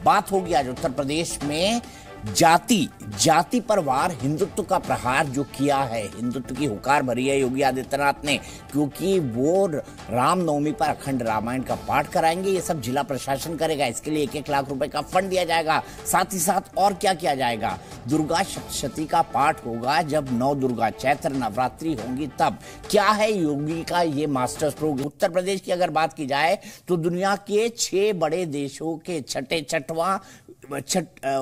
बात होगी आज उत्तर प्रदेश में जाति पर वार हिंदुत्व का प्रहार जो किया है, हिंदुत्व की हुकार भरी है योगी आदित्यनाथ ने, क्योंकि वो रामनवमी पर अखंड रामायण का पाठ कराएंगे। ये सब जिला प्रशासन करेगा, इसके लिए 1-1 लाख रुपए का फंड दिया जाएगा। साथ ही साथ और क्या किया जाएगा, दुर्गा सप्तशती का पाठ होगा जब 9 दुर्गा चैत्र नवरात्रि होंगी तब। क्या है योगी का ये मास्टर स्ट्रोक। उत्तर प्रदेश की अगर बात की जाए तो दुनिया के 6 बड़े देशों के छठवां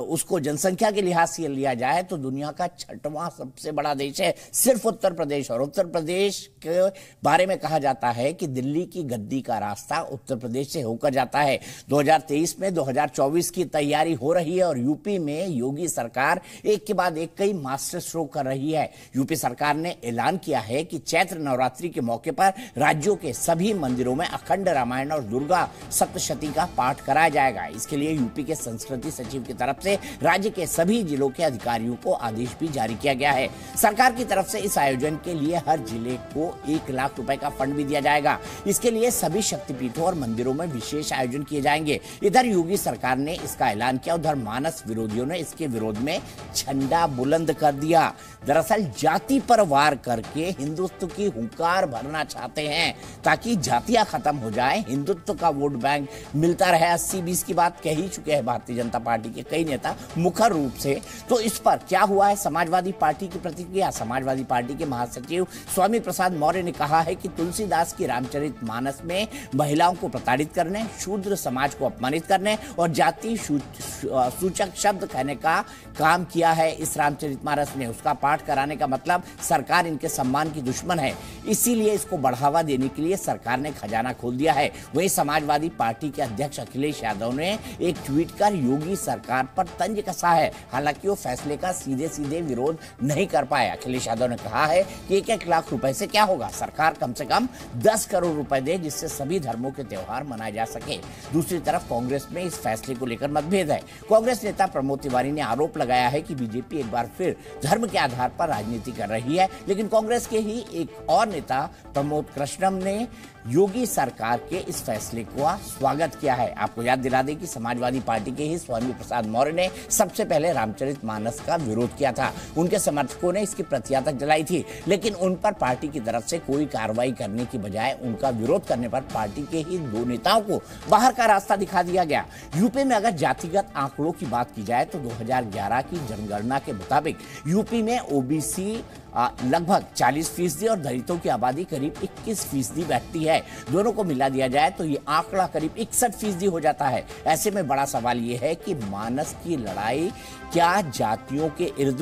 उसको जनसंख्या के लिहाज से लिया जाए तो दुनिया का 6वां सबसे बड़ा देश है सिर्फ उत्तर प्रदेश। और उत्तर प्रदेश के बारे में कहा जाता है कि दिल्ली की गद्दी का रास्ता उत्तर प्रदेश से होकर जाता है। 2023 में 2024 की तैयारी हो रही है और यूपी में योगी सरकार एक के बाद एक कई मास्टर स्ट्रोक कर रही है। यूपी सरकार ने ऐलान किया है कि चैत्र नवरात्रि के मौके पर राज्यों के सभी मंदिरों में अखंड रामायण और दुर्गा सप्तशती का पाठ कराया जाएगा। इसके लिए यूपी के संस्कृति सचिव की तरफ से राज्य के सभी जिलों के अधिकारियों को आदेश भी जारी किया गया है। सरकार की तरफ से इस आयोजन के लिए हर जिले को 1 लाख रुपए का फंड भी दिया जाएगा। इसके लिए सभी शक्तिपीठों और मंदिरों में विशेष आयोजन किए जाएंगे। इधर योगी सरकार ने इसका ऐलान किया, उधर मानस विरोधियों ने इसके विरोध में झंडा बुलंद कर दिया। दरअसल जाति पर वार करके हिंदुत्व की हुंकार भरना चाहते हैं ताकि जातियां खत्म हो जाए, हिंदुत्व का वोट बैंक मिलता रहे। 80-20 की बात कह ही चुके हैं भारतीय जनता पार्टी के कई नेता मुखर रूप से। तो इस पर क्या हुआ है समाजवादी पार्टी की प्रतिक्रिया। समाजवादी पार्टी के महासचिव स्वामी प्रसाद मौर्य ने कहा है कि तुलसीदास की रामचरितमानस में महिलाओं को प्रताड़ित करने, शूद्र समाज को अपमानित करने और जाति सूचक शब्द कहने का काम किया है इस रामचरितमानस ने। उसका पाठ कराने का मतलब सरकार इनके सम्मान की दुश्मन है, इसीलिए इसको बढ़ावा देने के लिए सरकार ने खजाना खोल दिया है। वहीं समाजवादी पार्टी के अध्यक्ष अखिलेश यादव ने एक ट्वीट कर योगी सरकार पर तंज कसा है। हालांकि वो फैसले का सीधे विरोध नहीं कर पाए। अखिलेश यादव ने कहा है कि 1-1 लाख रुपए से क्या होगा, सरकार कम से कम 10 करोड़ रुपए दे जिससे सभी धर्मों के त्योहार मनाए जा सके। दूसरी तरफ कांग्रेस में इस फैसले को लेकर मतभेद है। कांग्रेस नेता प्रमोद तिवारी ने आरोप लगाया है कि बीजेपी एक बार फिर धर्म के आधार पर राजनीति कर रही है, लेकिन कांग्रेस के ही एक और नेता प्रमोद कृष्णम ने योगी सरकार के इस फैसले का स्वागत किया है। आपको याद दिला दें कि समाजवादी पार्टी के ही स्वामी प्रसाद मौर्य ने सबसे पहले रामचरितमानस का विरोध किया था। उनके समर्थकों ने इसकी प्रतियां तक जलाई थी, लेकिन उन पर पार्टी की तरफ से कोई कार्रवाई करने की बजाय उनका विरोध करने पर पार्टी के ही 2 नेताओं को बाहर का रास्ता दिखा दिया गया। यूपी में अगर जातिगत आंकड़ों की बात की जाए तो 2011 की जनगणना के मुताबिक यूपी में ओबीसी लगभग 40% और दलितों की आबादी करीब 21% बैठती है। दोनों को मिला दिया जाए तो ये आंकड़ा करीब 61% हो जाता है। ऐसे में बड़ा सवाल ये है कि मानस की लड़ाई क्या जातियों के इर्द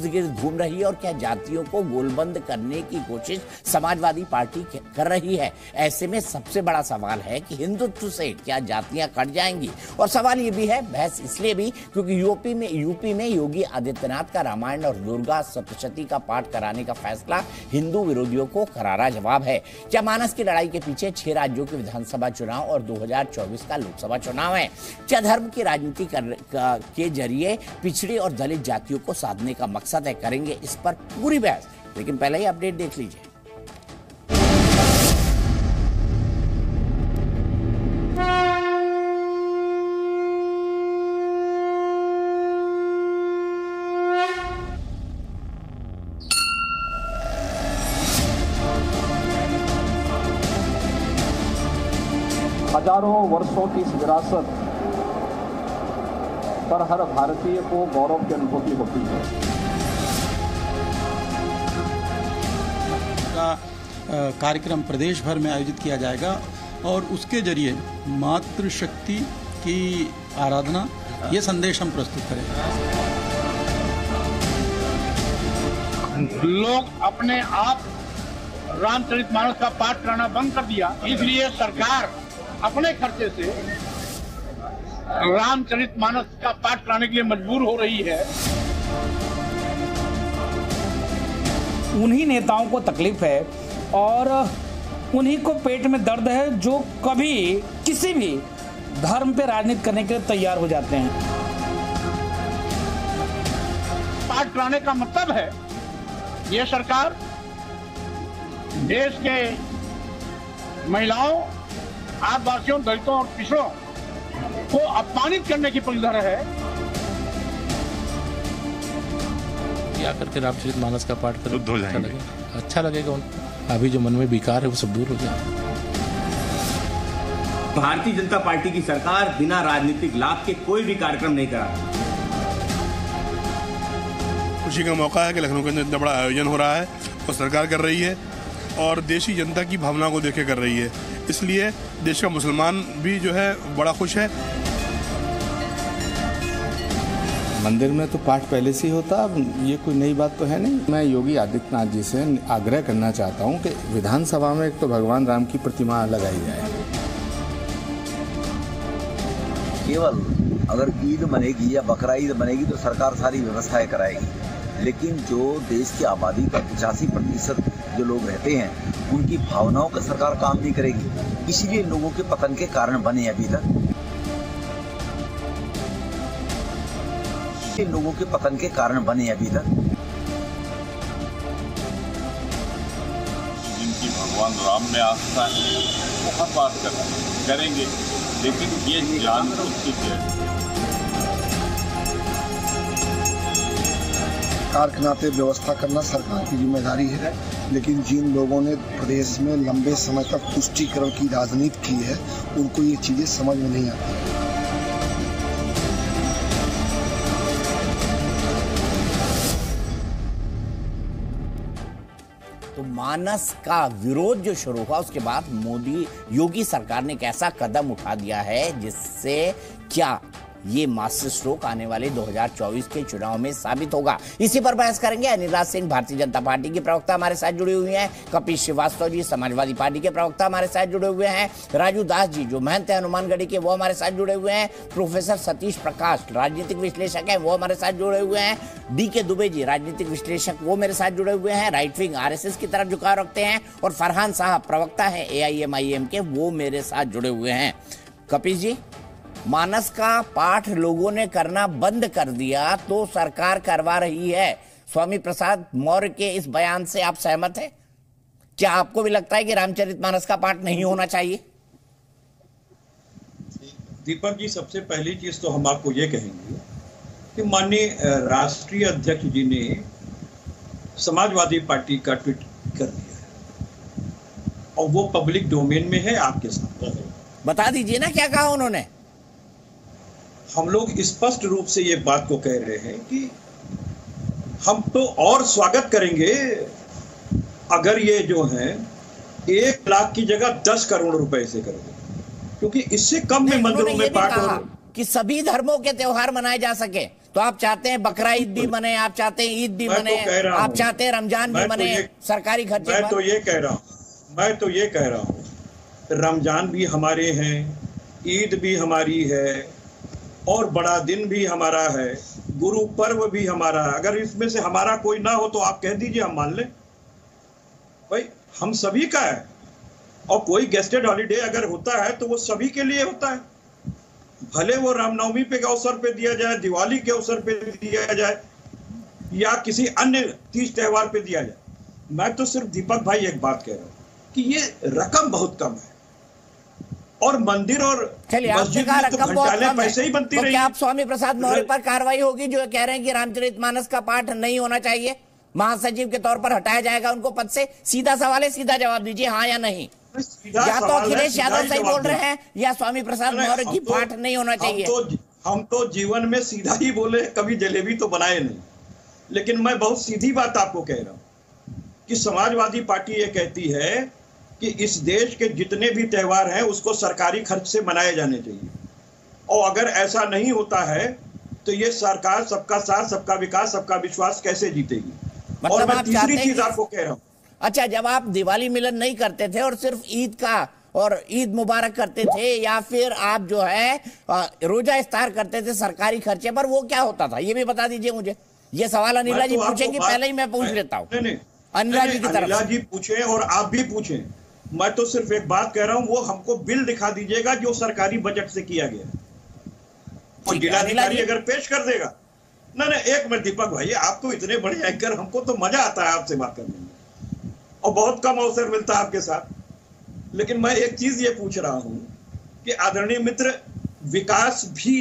गिर्द घूम रही है और क्या जातियों को गोलबंद करने की कोशिश समाजवादी पार्टी कर रही है। ऐसे में सबसे बड़ा सवाल है कि हिंदुत्व से क्या जातियां कट जाएंगी। और सवाल ये भी है, बहस इसलिए भी क्योंकि यूपी में योगी आदित्यनाथ का रामायण और दुर्गा सप्तशती का पाठ कराने का फैसला हिंदू विरोधियों को करारा जवाब है। क्या मानस की लड़ाई के पीछे 6 राज्यों के विधानसभा चुनाव और 2024 का लोकसभा चुनाव है? क्या धर्म की राजनीति के जरिए पिछड़ी और दलित जातियों को साधने का मकसद है? करेंगे इस पर पूरी बहस, लेकिन पहले ही अपडेट देख लीजिए। हजारों वर्षों की इस विरासत पर हर भारतीय को गौरव की अनुभूति होती है। कार्यक्रम प्रदेश भर में आयोजित किया जाएगा और उसके जरिए मातृशक्ति की आराधना ये संदेश हम प्रस्तुत करेंगे। लोग अपने आप रामचरितमानस का पाठ कराना बंद कर दिया, इसलिए सरकार अपने खर्चे से रामचरितमानस का पाठ कराने के लिए मजबूर हो रही है। उन्हीं नेताओं को तकलीफ है और उन्हीं को पेट में दर्द है जो कभी किसी भी धर्म पे राजनीति करने के लिए तैयार हो जाते हैं। पाठ कराने का मतलब है ये सरकार देश के महिलाओं, आदिवासियों, दलितों और पिछड़ों को अपमानित करने की पगडंडी है। क्या करके रामचरितमानस का पाठ करें, अच्छा लगेगा उनको। अभी जो मन में विकार है वो सब दूर हो जाए। भारतीय जनता पार्टी की सरकार बिना राजनीतिक लाभ के कोई भी कार्यक्रम नहीं करा। खुशी का मौका है कि लखनऊ के अंदर इतना बड़ा आयोजन हो रहा है और सरकार कर रही है और देशी जनता की भावना को देखे कर रही है, इसलिए देश का मुसलमान भी जो है बड़ा खुश है। मंदिर में तो पाठ पहले से ही होता, अब ये कोई नई बात तो है नहीं। मैं योगी आदित्यनाथ जी से आग्रह करना चाहता हूँ कि विधानसभा में एक तो भगवान राम की प्रतिमा लगाई जाए। केवल अगर ईद बनेगी या बकरा ईद बनेगी तो सरकार सारी व्यवस्थाएं कराएगी, लेकिन जो देश की आबादी का 85% जो लोग रहते हैं उनकी भावनाओं का सरकार काम नहीं करेगी। इसीलिए लोगों के पतन के कारण बने अभी तक, लोगों के पतन के कारण बने अभी तक। जिनकी भगवान राम में आस्था है वो हर बात करेंगे, लेकिन ये जान बुझ है। सरकार के नाते व्यवस्था करना सरकार की जिम्मेदारी है, लेकिन जिन लोगों ने प्रदेश में लंबे समय तक तुष्टीकरण की राजनीति की है उनको ये चीजें समझ में नहीं आती। तो मानस का विरोध जो शुरू हुआ उसके बाद मोदी योगी सरकार ने एक ऐसा कदम उठा दिया है जिससे क्या ये मास्टर स्ट्रोक आने वाले 2024 के चुनाव में साबित होगा। इसी पर बहस करेंगे। अनिल सिंह भारतीय जनता पार्टी के प्रवक्ता हमारे साथ जुड़े हुए हैं, कपिल श्रीवास्तव जी समाजवादी पार्टी के प्रवक्ता हमारे साथ जुड़े हुए हैं, राजू दास जी जो महंत है हनुमानगढ़ी के वो हमारे साथ जुड़े हुए हैं, प्रोफेसर सतीश प्रकाश राजनीतिक विश्लेषक है वो हमारे साथ जुड़े हुए हैं, DK दुबे जी राजनीतिक विश्लेषक वो मेरे साथ जुड़े हुए हैं, राइट विंग RSS की तरफ झुकाव रखते हैं, और फरहान साहब प्रवक्ता है AIMIM के वो मेरे साथ जुड़े हुए हैं। कपिल जी, मानस का पाठ लोगों ने करना बंद कर दिया तो सरकार करवा रही है। स्वामी प्रसाद मौर्य के इस बयान से आप सहमत हैं? क्या आपको भी लगता है कि रामचरितमानस का पाठ नहीं होना चाहिए? दीपक जी, सबसे पहली चीज तो हम आपको ये कहेंगे कि माननीय राष्ट्रीय अध्यक्ष जी ने समाजवादी पार्टी का ट्वीट कर दिया है और वो पब्लिक डोमेन में है, आपके साथ है। बता दीजिए ना क्या कहा उन्होंने। हम लोग स्पष्ट रूप से ये बात को कह रहे हैं कि हम तो और स्वागत करेंगे अगर ये जो है 1 लाख की जगह 10 करोड़ रुपए से करेंगे, क्योंकि इससे कम में मंदिरों में पाठ हो कि सभी धर्मों के त्योहार मनाए जा सके। तो आप चाहते हैं बकरा ईद भी मने, आप चाहते हैं ईद भी मने, आप चाहते हैं रमजान भी मने, सरकारी खर्चे। मैं तो ये कह रहा हूँ रमजान भी हमारे हैं, ईद भी हमारी है और बड़ा दिन भी हमारा है, गुरु पर्व भी हमारा है। अगर इसमें से हमारा कोई ना हो तो आप कह दीजिए, हम मान लें। भाई हम सभी का है, और कोई गेस्टेड हॉलीडे अगर होता है तो वो सभी के लिए होता है, भले वो रामनवमी पे अवसर पे दिया जाए, दिवाली के अवसर पे दिया जाए या किसी अन्य तीज त्योहार पे दिया जाए। मैं तो सिर्फ दीपक भाई एक बात कह रहा हूं कि ये रकम बहुत कम है और मंदिर और मस्जिद में तो घंटाले पैसे ही बनती रही। क्या आप स्वामी प्रसाद मौर्य पर कार्रवाई होगी जो कह रहे हैं कि रामचरितमानस का पाठ नहीं होना चाहिए, महासचिव के तौर पर हटाया जाएगा उनको पद से? सीधा सवाल है, सीधा जवाब दीजिए, हाँ या नहीं। या तो अखिलेश यादव सही बोल रहे हैं या स्वामी प्रसाद मौर्य की पाठ नहीं होना चाहिए। हम तो जीवन में सीधा ही बोले, कभी जलेबी तो बनाए नहीं। लेकिन मैं बहुत सीधी बात आपको कह रहा हूं कि समाजवादी पार्टी ये कहती है कि इस देश के जितने भी त्योहार हैं उसको सरकारी खर्च से मनाए जाने चाहिए, और अगर ऐसा नहीं होता है तो ये सरकार सबका साथ, सबका विकास, सबका विश्वास कैसे जीतेगी? मतलब और मैं तीसरी चीज आपको कह रहा हूँ, अच्छा, जब आप दिवाली मिलन नहीं करते थे और सिर्फ ईद का और ईद मुबारक करते थे, या फिर आप जो है रोजा इफ्तार करते थे सरकारी खर्चे पर, वो क्या होता था ये भी बता दीजिए मुझे। ये सवाल अनिला जी पूछेंगे, पहले ही मैं पूछ लेता हूँ। अनिला जी की तरफ, अनिला जी पूछे और आप भी पूछे, मैं तो सिर्फ एक बात कह रहा हूं, वो हमको बिल दिखा दीजिएगा जो सरकारी बजट से किया गया, और जिलाधिकारी अगर पेश कर देगा। ना एक मिनट दीपक भाई, आप तो इतने बड़े एंकर, हमको तो मजा आता है आपसे बात करने में और बहुत कम अवसर मिलता है आपके साथ। लेकिन मैं एक चीज ये पूछ रहा हूं कि आदरणीय मित्र विकास भी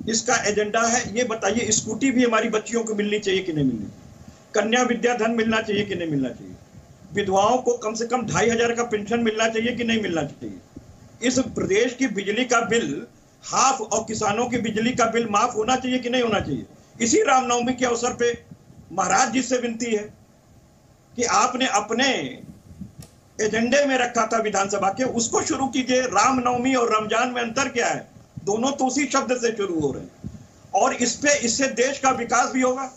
इसका एजेंडा है। ये बताइए, स्कूटी भी हमारी बच्चियों को मिलनी चाहिए कि नहीं मिलनी, कन्या विद्याधन मिलना चाहिए कि नहीं मिलना चाहिए, विधवाओं को कम से कम 2500 का पेंशन मिलना चाहिए कि नहीं मिलना चाहिए, इस प्रदेश की बिजली का बिल हाफ और किसानों की बिजली का बिल माफ होना चाहिए कि नहीं होना चाहिए। इसी रामनवमी के अवसर पे महाराज जी से विनती है कि आपने अपने एजेंडे में रखा था विधानसभा के, उसको शुरू कीजिए। रामनवमी और रमजान में अंतर क्या है? दोनों तो उसी शब्द से शुरू हो रहे हैं, और इससे देश का विकास भी होगा।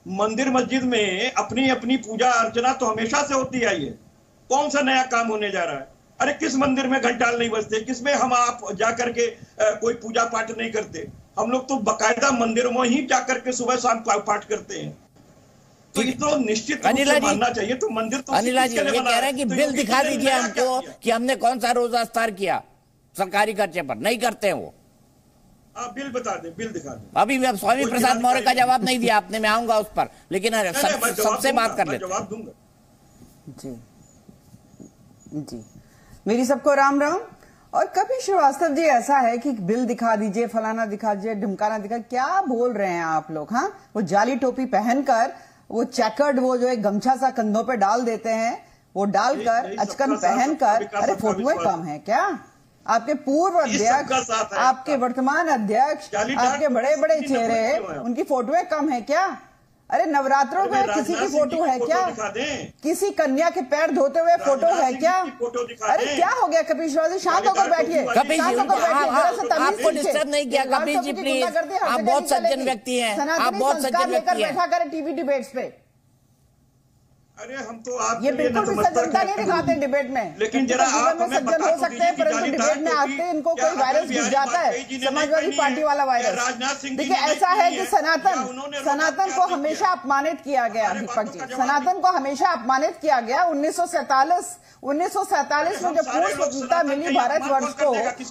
मंदिर मस्जिद में अपनी अपनी पूजा अर्चना तो हमेशा से होती आई है, कौन सा नया काम होने जा रहा है? अरे किस मंदिर में घंटाल नहीं बजते, किसमें हम आप जाकर के कोई पूजा पाठ नहीं करते? हम लोग तो बकायदा मंदिरों में ही जाकर के सुबह शाम पाठ करते हैं। तो ये तो निश्चित रूप से मानना चाहिए। तो मंदिर तो अनिला जी ये कह रहे हैं कि बिल दिखा दीजिए हमको कि हमने कौन सा रोजा इफ्तार किया सरकारी खर्चे पर। नहीं करते हैं वो। बिल बता दे, बिल दिखा दे। अभी मैं स्वामी प्रसाद मौर्य का जवाब नहीं दिया आपने, मैं आऊंगा उस पर, लेकिन सबसे बात कर लेते। जवाब दूंगा जी जी। मेरी सबको राम राम। और कपिल श्रीवास्तव जी, ऐसा है कि बिल दिखा दीजिए, फलाना दिखा दीजिए, ढिमकाना दिखा, क्या बोल रहे हैं आप लोग? हाँ, वो जाली टोपी पहनकर, वो चेकर्ड, वो जो एक गमछा सा कंधों पे डाल देते हैं, वो डालकर, अचकन पहनकर, अरे फोटोएं कम है क्या? आपके पूर्व अध्यक्ष, आपके वर्तमान अध्यक्ष, आपके बड़े बड़े चेहरे, उनकी फोटोएं कम है क्या? अरे नवरात्रों में किसी की फोटो है क्या? किसी कन्या के पैर धोते हुए फोटो है क्या? अरे क्या हो गया कपिल श्रीवास्तव? शांत होकर बैठिए। कपिल जी, आपको डिस्टर्ब नहीं किया कपिल जी, प्लीज। आप बहुत सज्जन व्यक्ति हैं, आप बहुत सज्जन व्यक्ति हैं। बैठा करें टीवी डिबेट्स पे। अरे हम तो आप ये बिल्कुल भी सज्जनता नहीं दिखाते डिबेट में, लेकिन जरा आप में सज्जन हो सकते हैं, परंतु डिबेट में आते इनको कोई वायरस घुस जाता है, समाजवादी पार्टी वाला वायरस। देखिए ऐसा है कि सनातन को हमेशा अपमानित किया गया। दीपक जी, सनातन को हमेशा अपमानित किया गया। 1947 में जब पूर्ण स्वतंत्रता मिली भारतवर्ष को,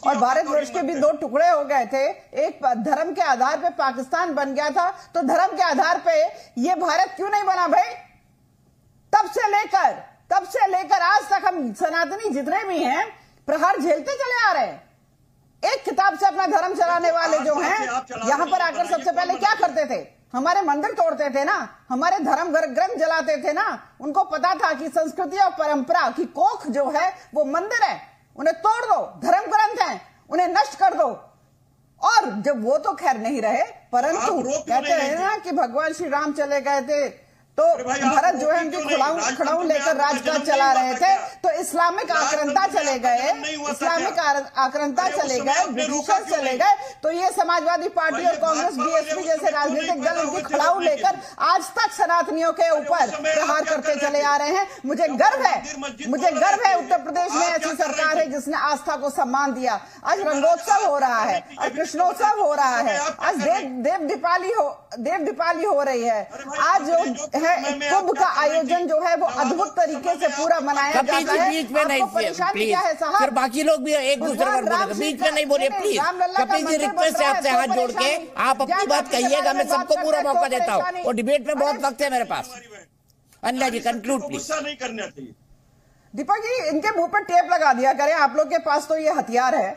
और भारतवर्ष के भी दो टुकड़े हो गए थे, एक धर्म के आधार पे पाकिस्तान बन गया था, तो धर्म के आधार पे ये भारत क्यों नहीं बना भाई? तब से लेकर आज तक हम सनातनी जितने भी हैं प्रहार झेलते चले आ रहे हैं। एक किताब से अपना धर्म चलाने वाले जो हैं, यहां पर आकर सबसे पहले क्या करते थे? हमारे मंदिर तोड़ते थे ना, हमारे धर्म ग्रंथ जलाते थे ना। उनको पता था कि संस्कृति और परंपरा की कोख जो है वो मंदिर है, उन्हें तोड़ दो, धर्म ग्रंथ हैं, उन्हें नष्ट कर दो। और जब वो तो खैर नहीं रहे, परंतु कहते हैं ना कि भगवान श्री राम चले गए थे तो भारत जो है उनकी खड़ाऊ लेकर राजकाज चला रहे थे, तो इस्लामिक आक्रांता चले गए, ब्रिटिशर्स चले गए, तो ये समाजवादी पार्टी और कांग्रेस, बीएसपी जैसे राजनीतिक दल उनकी खड़ाऊ लेकर आज तक सनातनियों के ऊपर प्रहार करते चले आ रहे हैं। मुझे गर्व है उत्तर प्रदेश में ऐसी सरकार है जिसने आस्था को सम्मान दिया। आज रंगोत्सव हो रहा है, आज कृष्णोत्सव हो रहा है, आज देव दीपावली हो रही है, आज जो कुंभ का आयोजन जो है वो अद्भुत तरीके से पूरा मनाया जाता है। बीच में नहीं, परेशानी क्या है साहब? फिर बाकी लोग भी एक दूसरे पर बोले, बीच में नहीं बोलिए प्लीज। कपिल जी, रिक्वेस्ट है आपसे हाथ जोड़ के, आप अपनी बात कहिएगा, मैं सबको पूरा मौका देता हूँ, और डिबेट में बहुत वक्त है मेरे पास। अनिला जी कंक्लूड प्लीज। गुस्सा नहीं करना चाहिए। दीपक जी, इनके मुंह पर टेप लगा दिया करें, आप लोग के पास तो ये हथियार है।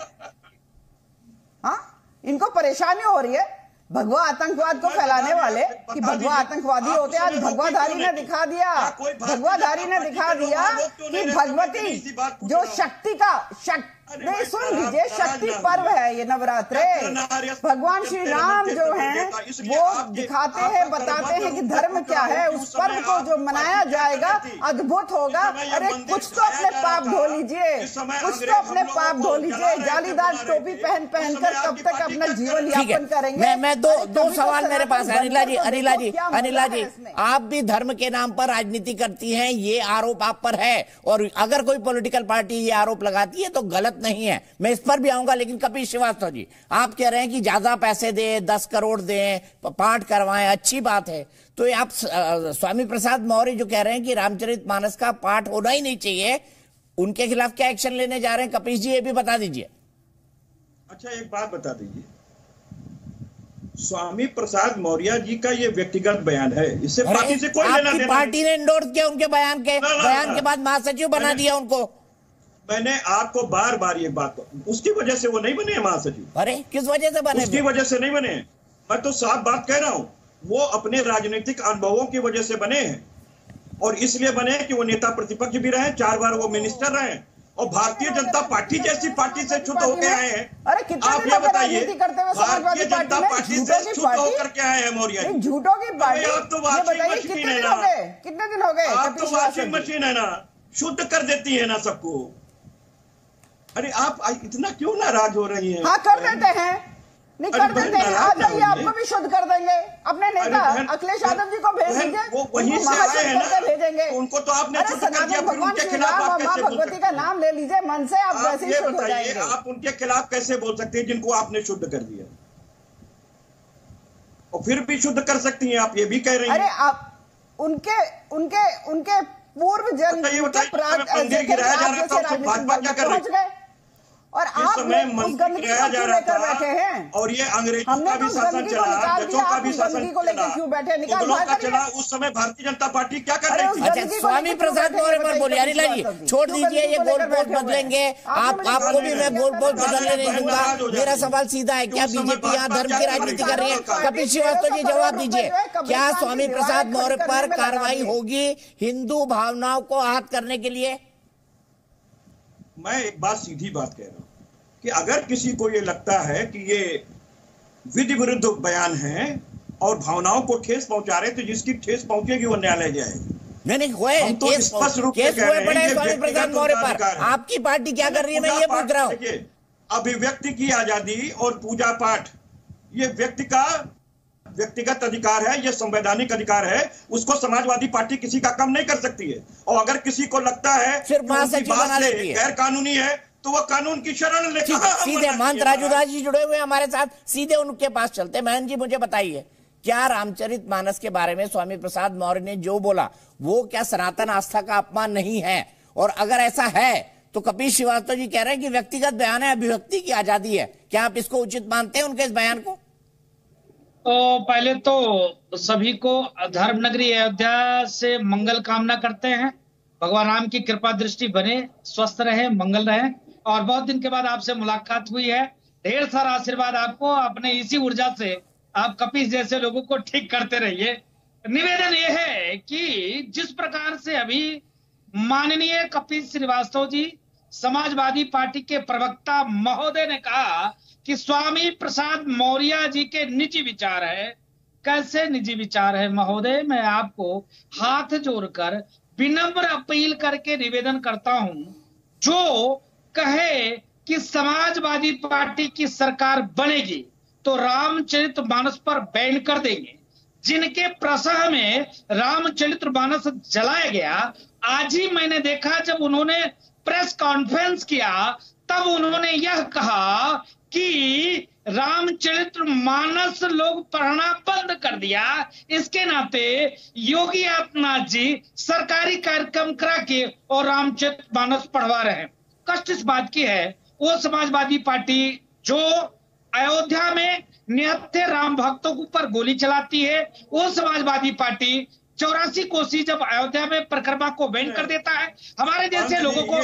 हाँ, इनको परेशानी हो रही है भगवा आतंकवाद को फैलाने वाले कि भगवा आतंकवादी होते हैं। आज भगवाधारी ने दिखा दिया कि भगवती जो शक्ति का नहीं, सुन लीजिए, शक्ति पर्व है ये नवरात्रे। भगवान श्री राम जो हैं वो दिखाते हैं, बताते हैं कि धर्म क्या है। उस पर्व को जो मनाया जाएगा अद्भुत होगा। अरे कुछ तो अपने पाप धो लीजिए, जालीदार टोपी पहनकर कब तक अपना जीवन यापन करेंगे? मैं दो सवाल मेरे पास है। अनिला जी, आप भी धर्म के नाम पर राजनीति करती हैं, ये आरोप आप पर है, और अगर कोई पॉलिटिकल पार्टी ये आरोप लगाती है तो गलत नहीं है, मैं इस पर भी आऊंगा। लेकिन कपिल श्रीवास्तव जी, आप कह रहे हैं कि ज्यादा पैसे दें, 10 करोड़ दें, पाठ करवाएं, अच्छी बात है। तो आप स्वामी प्रसाद मौर्य जो कह रहे हैं कि रामचरितमानस का पाठ होना ही नहीं चाहिए, उनके खिलाफ क्या एक्शन लेने जा रहे हैं? कपिल जी ये भी बता दीजिए। अच्छा, एक बात बता दीजिए, स्वामी प्रसाद मौर्य जी का ये व्यक्तिगत बयान है, इससे पार्टी से कोई लेना देना नहीं। पार्टी ने इंडोर्स किया उनके बयान के बाद महासचिव बना दिया उनको। मैंने आपको बार बार ये बात, उसकी वजह से वो नहीं बने हैं महासचिव। अरे किस वजह से बने? उसकी वजह से नहीं बने हैं, मैं तो साफ बात कह रहा हूं, वो अपने राजनीतिक अनुभवों की वजह से बने हैं। और इसलिए बने कि वो नेता प्रतिपक्ष भी रहे, 4 बार वो मिनिस्टर रहे, और भारतीय जनता पार्टी जैसी पार्टी से छूट होकर आए हैं। आप ये बताइए, भारतीय जनता पार्टी से छूट होकर के आए हैं मौर्य जी। झूठों की पार्टी। आप तो वॉशिंग मशीन है ना, कितने दिन हो गए? आप तो वॉशिंग मशीन है ना, शुद्ध कर देती है ना सबको। अरे आप इतना क्यों नाराज हो रही हैं? हाँ कर देते हैं, नहीं कर देते हैं। आ जाइए, आपको भी शुद्ध कर देंगे। अपने नेता अखिलेश यादव जी को भेज दीजिए, वो वहीं से आए हैं ना, भेजेंगे उनको तो आपने अरे सनातन भगवान श्री राम और माँ भगवती का नाम ले लीजिए मन से, आप वैसे ही शुद्ध हो जाएंगे। आप उनके खिलाफ कैसे बोल सकते हैं जिनको आपने शुद्ध कर दिया, और फिर भी शुद्ध कर सकती हैं आप, ये भी कह रही हैं। अरे आप उनके पूर्व जन्म मंदिर गिराया जा रहा था, भाजपा क्या कर रही है? और आप उस गंदगी को क्यों लेकर बैठे हैं? और ये अंग्रेजों का भी शासन चला, डचों का भी शासन को लेकर क्यों बैठे? मुगलों का चला, उस समय भारतीय जनता पार्टी क्या कर रही थी? अच्छा, स्वामी प्रसाद मौर्य पर बोलिए। अनिला जी छोड़ दीजिए, ये गोल पोस्ट बदलेंगे, आपको भी मैं गोल पोस्ट बदलने नहीं दूंगा। मेरा सवाल सीधा है, क्या बीजेपी यहाँ धर्म की राजनीति कर रही है? कपिल श्रीवास्तव जी जवाब दीजिए, क्या स्वामी प्रसाद मौर्य पर कार्रवाई होगी हिंदू भावनाओं को आहत करने के लिए? मैं एक बात सीधी बात कह रहा हूं कि अगर किसी को ये लगता है कि ये विधि विरुद्ध बयान है और भावनाओं को ठेस पहुंचा रहे, तो जिसकी ठेस पहुंचेगी वो न्यायालय जाएगी। नहीं हुए केस हुए पड़े स्वामी प्रसाद मौर्य पर, आपकी पार्टी क्या कर रही है, मैं ये पूछ रहा हूँ। अभिव्यक्ति की आजादी और पूजा पाठ ये व्यक्तिगत अधिकार है, ये संवैधानिक अधिकार है, उसको समाजवादी पार्टी किसी का कम नहीं कर सकती है। और अगर किसी को लगता है गैर कानूनी है तो वो कानून की शरण ले। सीधे महंत राजूदास जी जुड़े हुए हमारे साथ, सीधे उनके पास चलते। महंत जी मुझे बताइए, क्या रामचरितमानस के बारे में स्वामी प्रसाद मौर्य ने जो बोला वो क्या सनातन आस्था का अपमान नहीं है? और अगर ऐसा है तो कपिल श्रीवास्तव जी कह रहे हैं कि व्यक्तिगत बयान है, अभिव्यक्ति की आजादी है, क्या आप इसको उचित मानते हैं उनके इस बयान को? तो पहले तो सभी को धर्म नगरी अयोध्या से मंगल कामना करते हैं। भगवान राम की कृपा दृष्टि बने, स्वस्थ रहे, मंगल रहे। और बहुत दिन के बाद आपसे मुलाकात हुई है, ढेर सारा आशीर्वाद आपको। अपने इसी ऊर्जा से आप कपिल जैसे लोगों को ठीक करते रहिए। निवेदन ये है कि जिस प्रकार से अभी माननीय कपिल श्रीवास्तव जी समाजवादी पार्टी के प्रवक्ता महोदय ने कहा कि स्वामी प्रसाद मौर्य जी के निजी विचार है। कैसे निजी विचार है महोदय? मैं आपको हाथ जोड़कर विनम्र अपील करके निवेदन करता हूं, जो कहे कि समाजवादी पार्टी की सरकार बनेगी तो रामचरितमानस पर बैन कर देंगे। जिनके प्रसह में रामचरितमानस जलाया गया, आज ही मैंने देखा जब उन्होंने प्रेस कॉन्फ्रेंस किया तब उन्होंने यह कहा कि रामचरितमानस लोग पढ़ना बंद कर दिया। इसके नाते योगी आदित्यनाथ जी सरकारी कार्यक्रम करा के और रामचरितमानस पढ़वा रहे हैं। कष्ट इस बात की है, वो समाजवादी पार्टी जो अयोध्या में निहत्थे राम भक्तों के ऊपर गोली चलाती है, वो समाजवादी पार्टी 84 कोसी जब अयोध्या में परिक्रमा को बैन कर देता है, हमारे जैसे लोगों को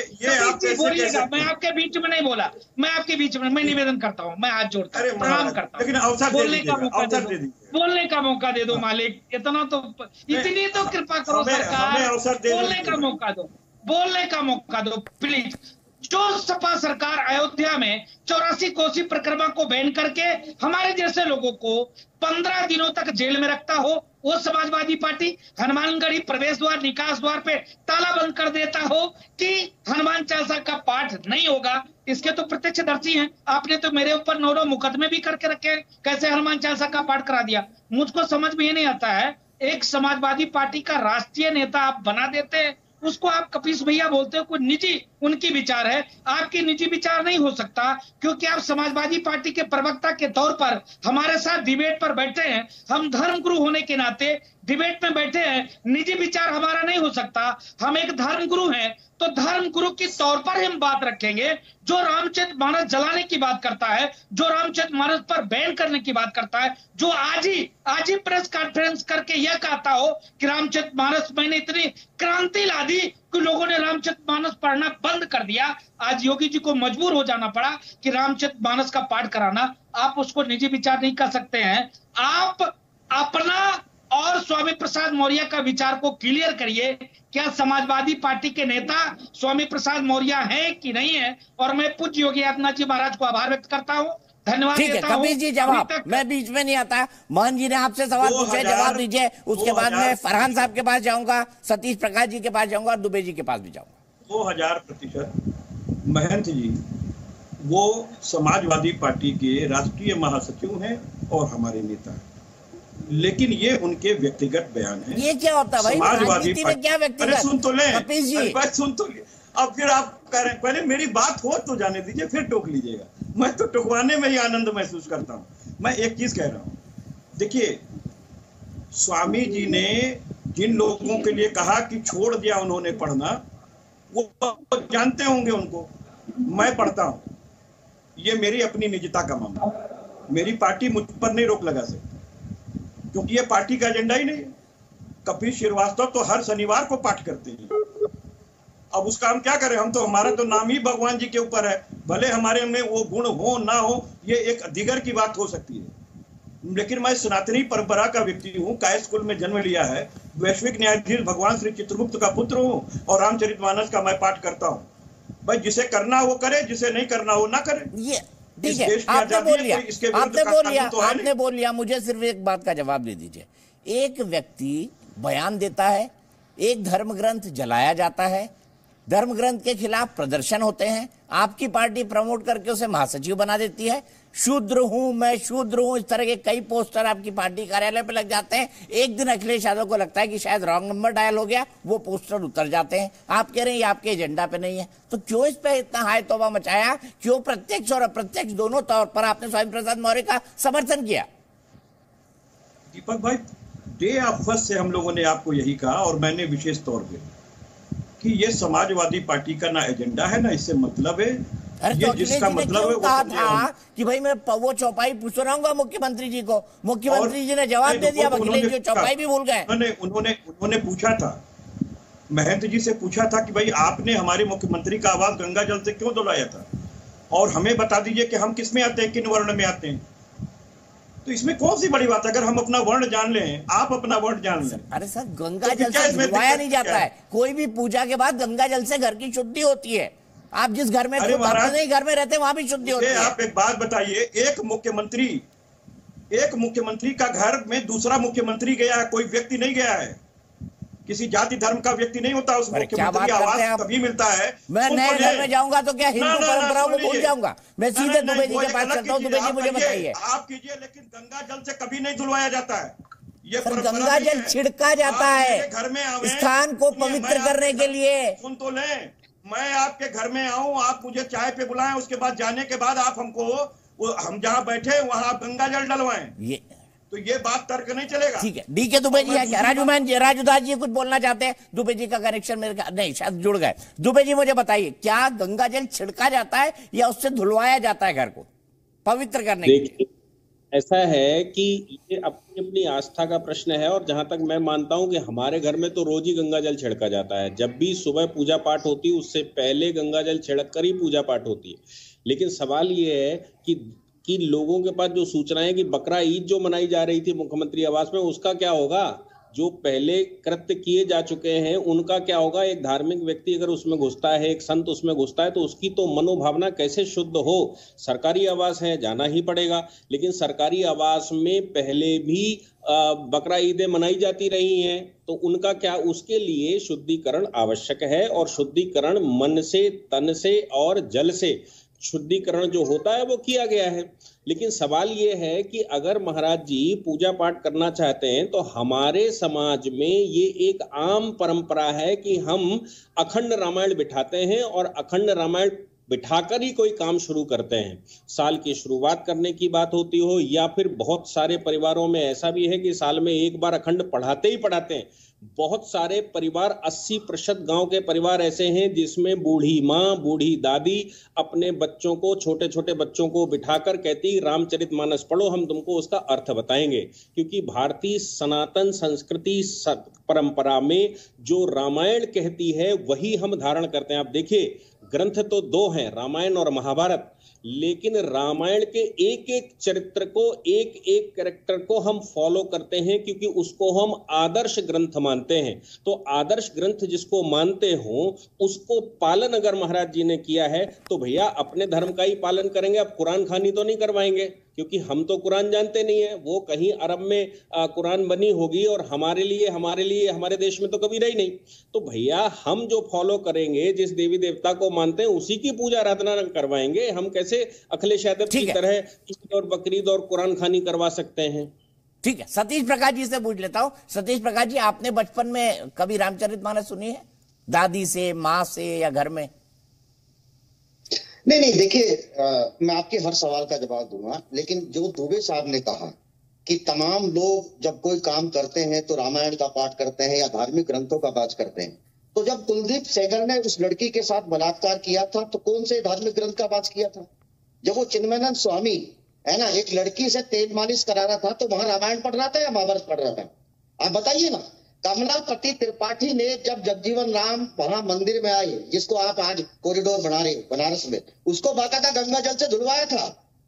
बोलिएगा। मैं आपके बीच में नहीं बोला, मैं आपके बीच में मैं निवेदन करता हूँ, मैं हाथ जोड़ता हूँ, प्रणाम करता हूँ। बोलने का मौका दे दो, बोलने का मौका दे दो मालिक। इतना तो, इतनी तो कृपा करो सरकार, बोलने का मौका दो, बोलने का मौका दो प्लीज। जो सपा सरकार अयोध्या में 84 कोसी परिक्रमा को बैन करके हमारे जैसे लोगों को 15 दिनों तक जेल में रखता हो, वो समाजवादी पार्टी हनुमानगढ़ी प्रवेश द्वार निकास द्वार पे ताला बंद कर देता हो कि हनुमान चालीसा का पाठ नहीं होगा, इसके तो प्रत्यक्षदर्शी हैं। आपने तो मेरे ऊपर 9 मुकदमे भी करके रखे, कैसे हनुमान चालीसा का पाठ करा दिया। मुझको समझ में ये नहीं आता है, एक समाजवादी पार्टी का राष्ट्रीय नेता आप बना देते हैं, उसको आप कपीस भैया बोलते हो। कोई निजी उनकी विचार है, आपकी निजी विचार नहीं हो सकता, क्योंकि आप समाजवादी पार्टी के प्रवक्ता के तौर पर हमारे साथ डिबेट पर बैठे हैं। हम धर्मगुरु होने के नाते डिबेट में बैठे हैं, निजी विचार हमारा नहीं हो सकता। हम एक धर्मगुरु हैं तो धर्मगुरु के तौर पर हम बात रखेंगे। जो रामचरितमानस जलाने की बात करता है, जो रामचरितमानस पर बैन करने की बात करता है, जो आज ही प्रेस कॉन्फ्रेंस करके यह कहता हो कि रामचरितमानस मैंने इतनी क्रांति ला दी, कि लोगों ने रामचरितमानस पढ़ना बंद कर दिया। आज योगी जी को मजबूर हो जाना पड़ा कि रामचरितमानस का पाठ कराना। आप उसको निजी विचार नहीं कर सकते हैं। आप अपना और स्वामी प्रसाद मौर्य का विचार को क्लियर करिए। क्या समाजवादी पार्टी के नेता स्वामी प्रसाद मौर्य हैं कि नहीं है? और मैं पूज्य योगी आदित्यनाथ जी महाराज को आभार व्यक्त करता हूँ, धन्यवाद ठीक है। कबीर जी जवाब, मैं बीच में नहीं आता। मोहन जी ने आपसे सवाल पूछे, जवाब दीजिए। उसके बाद मैं फरहान साहब के पास जाऊंगा, सतीश प्रकाश जी के पास जाऊंगा और दुबे जी के पास भी जाऊंगा। 2000% महंत जी वो समाजवादी पार्टी के राष्ट्रीय महासचिव हैं और हमारे नेता हैं, लेकिन ये उनके व्यक्तिगत बयान है। ये क्या होता है भाई? समाजवादी पार्टी क्या व्यक्तिगत? सुन तो ले, कपिल जी सुन तो ले। अब फिर आप कह रहे हैं, पहले मेरी बात हो तो जाने दीजिए, फिर टोक लीजिएगा। मैं तो टोकवाने में ही आनंद महसूस करता हूँ। मैं एक चीज कह रहा हूँ, देखिए स्वामी जी ने जिन लोगों के लिए कहा कि छोड़ दिया उन्होंने पढ़ना, वो जानते होंगे उनको। मैं पढ़ता हूँ, ये मेरी अपनी निजता का मामला। मेरी पार्टी मुझ पर नहीं रोक लगा सकती, क्योंकि ये पार्टी का एजेंडा ही नहीं है। कपिल श्रीवास्तव तो हर शनिवार को पाठ करते हैं। अब उसका हम क्या करें? हम तो, हमारा तो नाम ही भगवान जी के ऊपर है। भले हमारे में वो गुण हो ना हो, ये एक दिगर की बात हो सकती है, लेकिन मैं सनातनी परंपरा का व्यक्ति हूँ। कायस्थ कुल में जन्म लिया है, वैश्विक न्यायाधीश भगवान श्री चित्रगुप्त का पुत्र हूँ और रामचरितमानस का मैं पाठ करता हूँ। भाई जिसे करना वो करे, जिसे नहीं करना वो ना करे। ये ठीक है, आपने बोल लिया। मुझे सिर्फ एक बात का जवाब दे दीजिए। एक व्यक्ति बयान देता है, एक धर्म ग्रंथ जलाया जाता है, धर्म ग्रंथ के खिलाफ प्रदर्शन होते हैं, आपकी पार्टी प्रमोट करके उसे महासचिव बना देती है। शूद्र हूं मैं, शूद्र हूं, इस तरह के कई पोस्टर आपकी पार्टी कार्यालय पे लग जाते हैं। एक दिन अखिलेश यादव को लगता है कि शायद रॉन्ग नंबर डायल हो गया, वो पोस्टर उतर जाते हैं। आप कह रहे हैं ये आपके एजेंडा पे नहीं है, तो क्यों इस पे इतना हाय तौबा मचाया? क्यों प्रत्यक्ष और अप्रत्यक्ष दोनों तौर पर आपने स्वामी प्रसाद मौर्य का समर्थन किया? दीपक भाई, डे ऑफ फर्स्ट से हम लोगों ने आपको यही कहा, और मैंने विशेष तौर पे कि ये समाजवादी पार्टी का ना एजेंडा है ना इससे मतलब है। ये जिसका मतलब है कहा था कि भाई मैं वो चौपाई पूछ रहूंगा मुख्यमंत्री जी को, मुख्यमंत्री जी ने जवाब दे दिया, अखिलेश जी चौपाई भी भूल गए। उन्होंने पूछा था, महंत जी से पूछा था कि भाई आपने हमारे मुख्यमंत्री का आवाज गंगा जल से क्यों दुलाया था, और हमें बता दीजिए कि हम किस में आते हैं, किन वर्ण में आते हैं। तो इसमें कौन सी बड़ी बात है? अगर हम अपना वर्ण जान लें, आप अपना वर्ण जान लें। अरे सर, गंगा जल से धुलवाया नहीं जाता है। कोई भी पूजा के बाद गंगा जल से घर की शुद्धि होती है। आप जिस घर में घर में रहते हैं वहां भी शुद्धि होती है। आप एक बात बताइए, एक मुख्यमंत्री का घर में दूसरा मुख्यमंत्री गया है, कोई व्यक्ति नहीं गया है, किसी जाति धर्म का व्यक्ति नहीं होता, उस मुख्यमंत्री आवास तभी मिलता है। मैं नए घर में जाऊंगा तो क्या हिंदू परंपराओं को भूल जाऊंगा? मैं सीधे दुबे जी के पास चलता हूँ। दुबे जी मुझे बताइए। आप कीजिए, लेकिन गंगा जल से कभी नहीं धुलवाया जाता है। ये गंगा जल छिड़का जाता है घर में स्थान को पवित्र करने के लिए। सुन तो ले, मैं आपके घर में आऊं, आप मुझे चाय पे बुलाएं, उसके बाद जाने के बाद आप हमको, हम जहां बैठे वहां आप गंगा जल डलवाएं, तो ये बात तर्क नहीं चलेगा। ठीक है, डी के दुबे जी है क्या? राजूदास जी कुछ बोलना चाहते हैं? दुबे जी का कनेक्शन मेरे नहीं, शायद जुड़ गए। दुबे जी मुझे बताइए, क्या गंगा जल छिड़का जाता है या उससे धुलवाया जाता है घर को पवित्र करने के लिए? ऐसा है कि ये अपनी अपनी आस्था का प्रश्न है, और जहां तक मैं मानता हूं कि हमारे घर में तो रोज ही गंगा जल छिड़का जाता है। जब भी सुबह पूजा पाठ होती है उससे पहले गंगा जल छिड़क कर ही पूजा पाठ होती है। लेकिन सवाल ये है कि लोगों के पास जो सूचनाएं कि बकरा ईद जो मनाई जा रही थी मुख्यमंत्री आवास में, उसका क्या होगा? जो पहले कृत्य किए जा चुके हैं उनका क्या होगा? एक धार्मिक व्यक्ति अगर उसमें घुसता है, एक संत उसमें घुसता है, तो उसकी तो मनोभावना कैसे शुद्ध हो? सरकारी आवास है, जाना ही पड़ेगा। लेकिन सरकारी आवास में पहले भी बकरा ईदें मनाई जाती रही हैं, तो उनका क्या? उसके लिए शुद्धिकरण आवश्यक है, और शुद्धिकरण मन से, तन से और जल से शुद्धिकरण जो होता है वो किया गया है। लेकिन सवाल ये है कि अगर महाराज जी पूजा पाठ करना चाहते हैं तो हमारे समाज में ये एक आम परंपरा है कि हम अखंड रामायण बिठाते हैं, और अखंड रामायण बिठाकर ही कोई काम शुरू करते हैं। साल की शुरुआत करने की बात होती हो, या फिर बहुत सारे परिवारों में ऐसा भी है कि साल में एक बार अखंड पढ़ाते ही पढ़ाते हैं। बहुत सारे परिवार 80% गांव के परिवार ऐसे हैं जिसमें बूढ़ी माँ, बूढ़ी दादी अपने बच्चों को, छोटे छोटे बच्चों को बिठाकर कहती रामचरितमानस पढ़ो, हम तुमको उसका अर्थ बताएंगे। क्योंकि भारतीय सनातन संस्कृति परंपरा में जो रामायण कहती है वही हम धारण करते हैं। आप देखिए, ग्रंथ तो दो हैं, रामायण और महाभारत, लेकिन रामायण के एक एक चरित्र को, एक एक कैरेक्टर को हम फॉलो करते हैं क्योंकि उसको हम आदर्श ग्रंथ मानते हैं। तो आदर्श ग्रंथ जिसको मानते हो उसको पालन अगर महाराज जी ने किया है तो भैया अपने धर्म का ही पालन करेंगे। अब कुरान खानी तो नहीं करवाएंगे, क्योंकि हम तो कुरान जानते नहीं है, वो कहीं अरब में कुरान बनी होगी और हमारे लिए हमारे देश में तो कभी रही नहीं। तो भैया हम जो फॉलो करेंगे, जिस देवी देवता को मानते हैं उसी की पूजा आराधना करवाएंगे। हम कैसे अखिलेश यादव की तरह ईद और बकरीद और कुरान खानी करवा सकते हैं? ठीक है, सतीश प्रकाश जी से पूछ लेता हूं। सतीश प्रकाश जी, आपने बचपन में कभी रामचरितमानस सुनी है, दादी से, माँ से या घर में? नहीं, देखिए, मैं आपके हर सवाल का जवाब दूंगा, लेकिन जो दुबे साहब ने कहा कि तमाम लोग जब कोई काम करते हैं तो रामायण का पाठ करते हैं या धार्मिक ग्रंथों का पाठ करते हैं, तो जब कुलदीप सेंगर ने उस लड़की के साथ बलात्कार किया था तो कौन से धार्मिक ग्रंथ का पाठ किया था? जब वो चिन्मयानंद स्वामी है ना एक लड़की से तेल मालिश करा रहा था तो वहां रामायण पढ़ रहा था या महाभारत पढ़ रहा था? आप बताइए ना। कमलापति त्रिपाठी ने जब जगजीवन राम वहां मंदिर में आए, जिसको आप आज कॉरिडोर बना रहे बनारस में, उसको बाकायदा गंगा जल से धुलवाया था।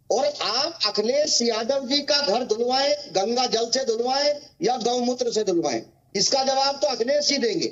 और आप अखिलेश यादव जी का घर धुलवाए गंगा जल से धुलवाए या गौमूत्र से धुलवाए, इसका जवाब तो अखिलेश जी देंगे,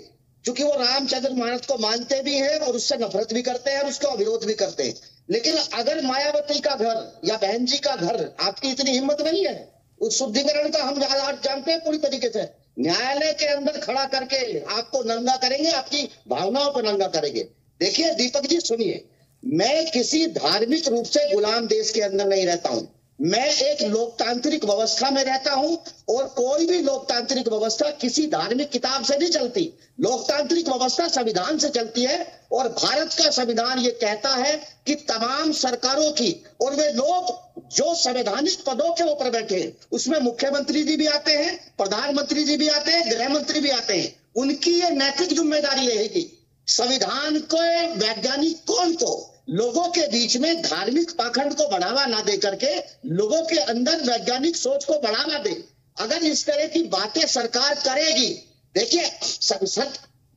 क्योंकि वो रामचरितमानस को मानते भी हैं और उससे नफरत भी करते हैं और उसका विरोध भी करते हैं। लेकिन अगर मायावती का घर या बहन जी का घर, आपकी इतनी हिम्मत नहीं है, उस शुद्धिकरण का हम जानते हैं पूरी तरीके से, न्यायालय के अंदर खड़ा करके आपको नंगा करेंगे, आपकी भावनाओं को नंगा करेंगे। देखिए दीपक जी सुनिए, मैं किसी धार्मिक रूप से गुलाम देश के अंदर नहीं रहता हूं, मैं एक लोकतांत्रिक व्यवस्था में रहता हूं और कोई भी लोकतांत्रिक व्यवस्था किसी धार्मिक किताब से नहीं चलती। लोकतांत्रिक व्यवस्था संविधान से चलती है और भारत का संविधान ये कहता है कि तमाम सरकारों की, और वे लोग जो संवैधानिक पदों के ऊपर बैठे हैं उसमें मुख्यमंत्री जी भी आते हैं, प्रधानमंत्री जी भी आते हैं, गृह मंत्री भी आते हैं, उनकी ये नैतिक जिम्मेदारी रहेगी संविधान को, वैज्ञानिक कौन को लोगों के बीच में धार्मिक पाखंड को बढ़ावा ना दे करके लोगों के अंदर वैज्ञानिक सोच को बढ़ावा दे। अगर इस तरह की बातें सरकार करेगी, देखिए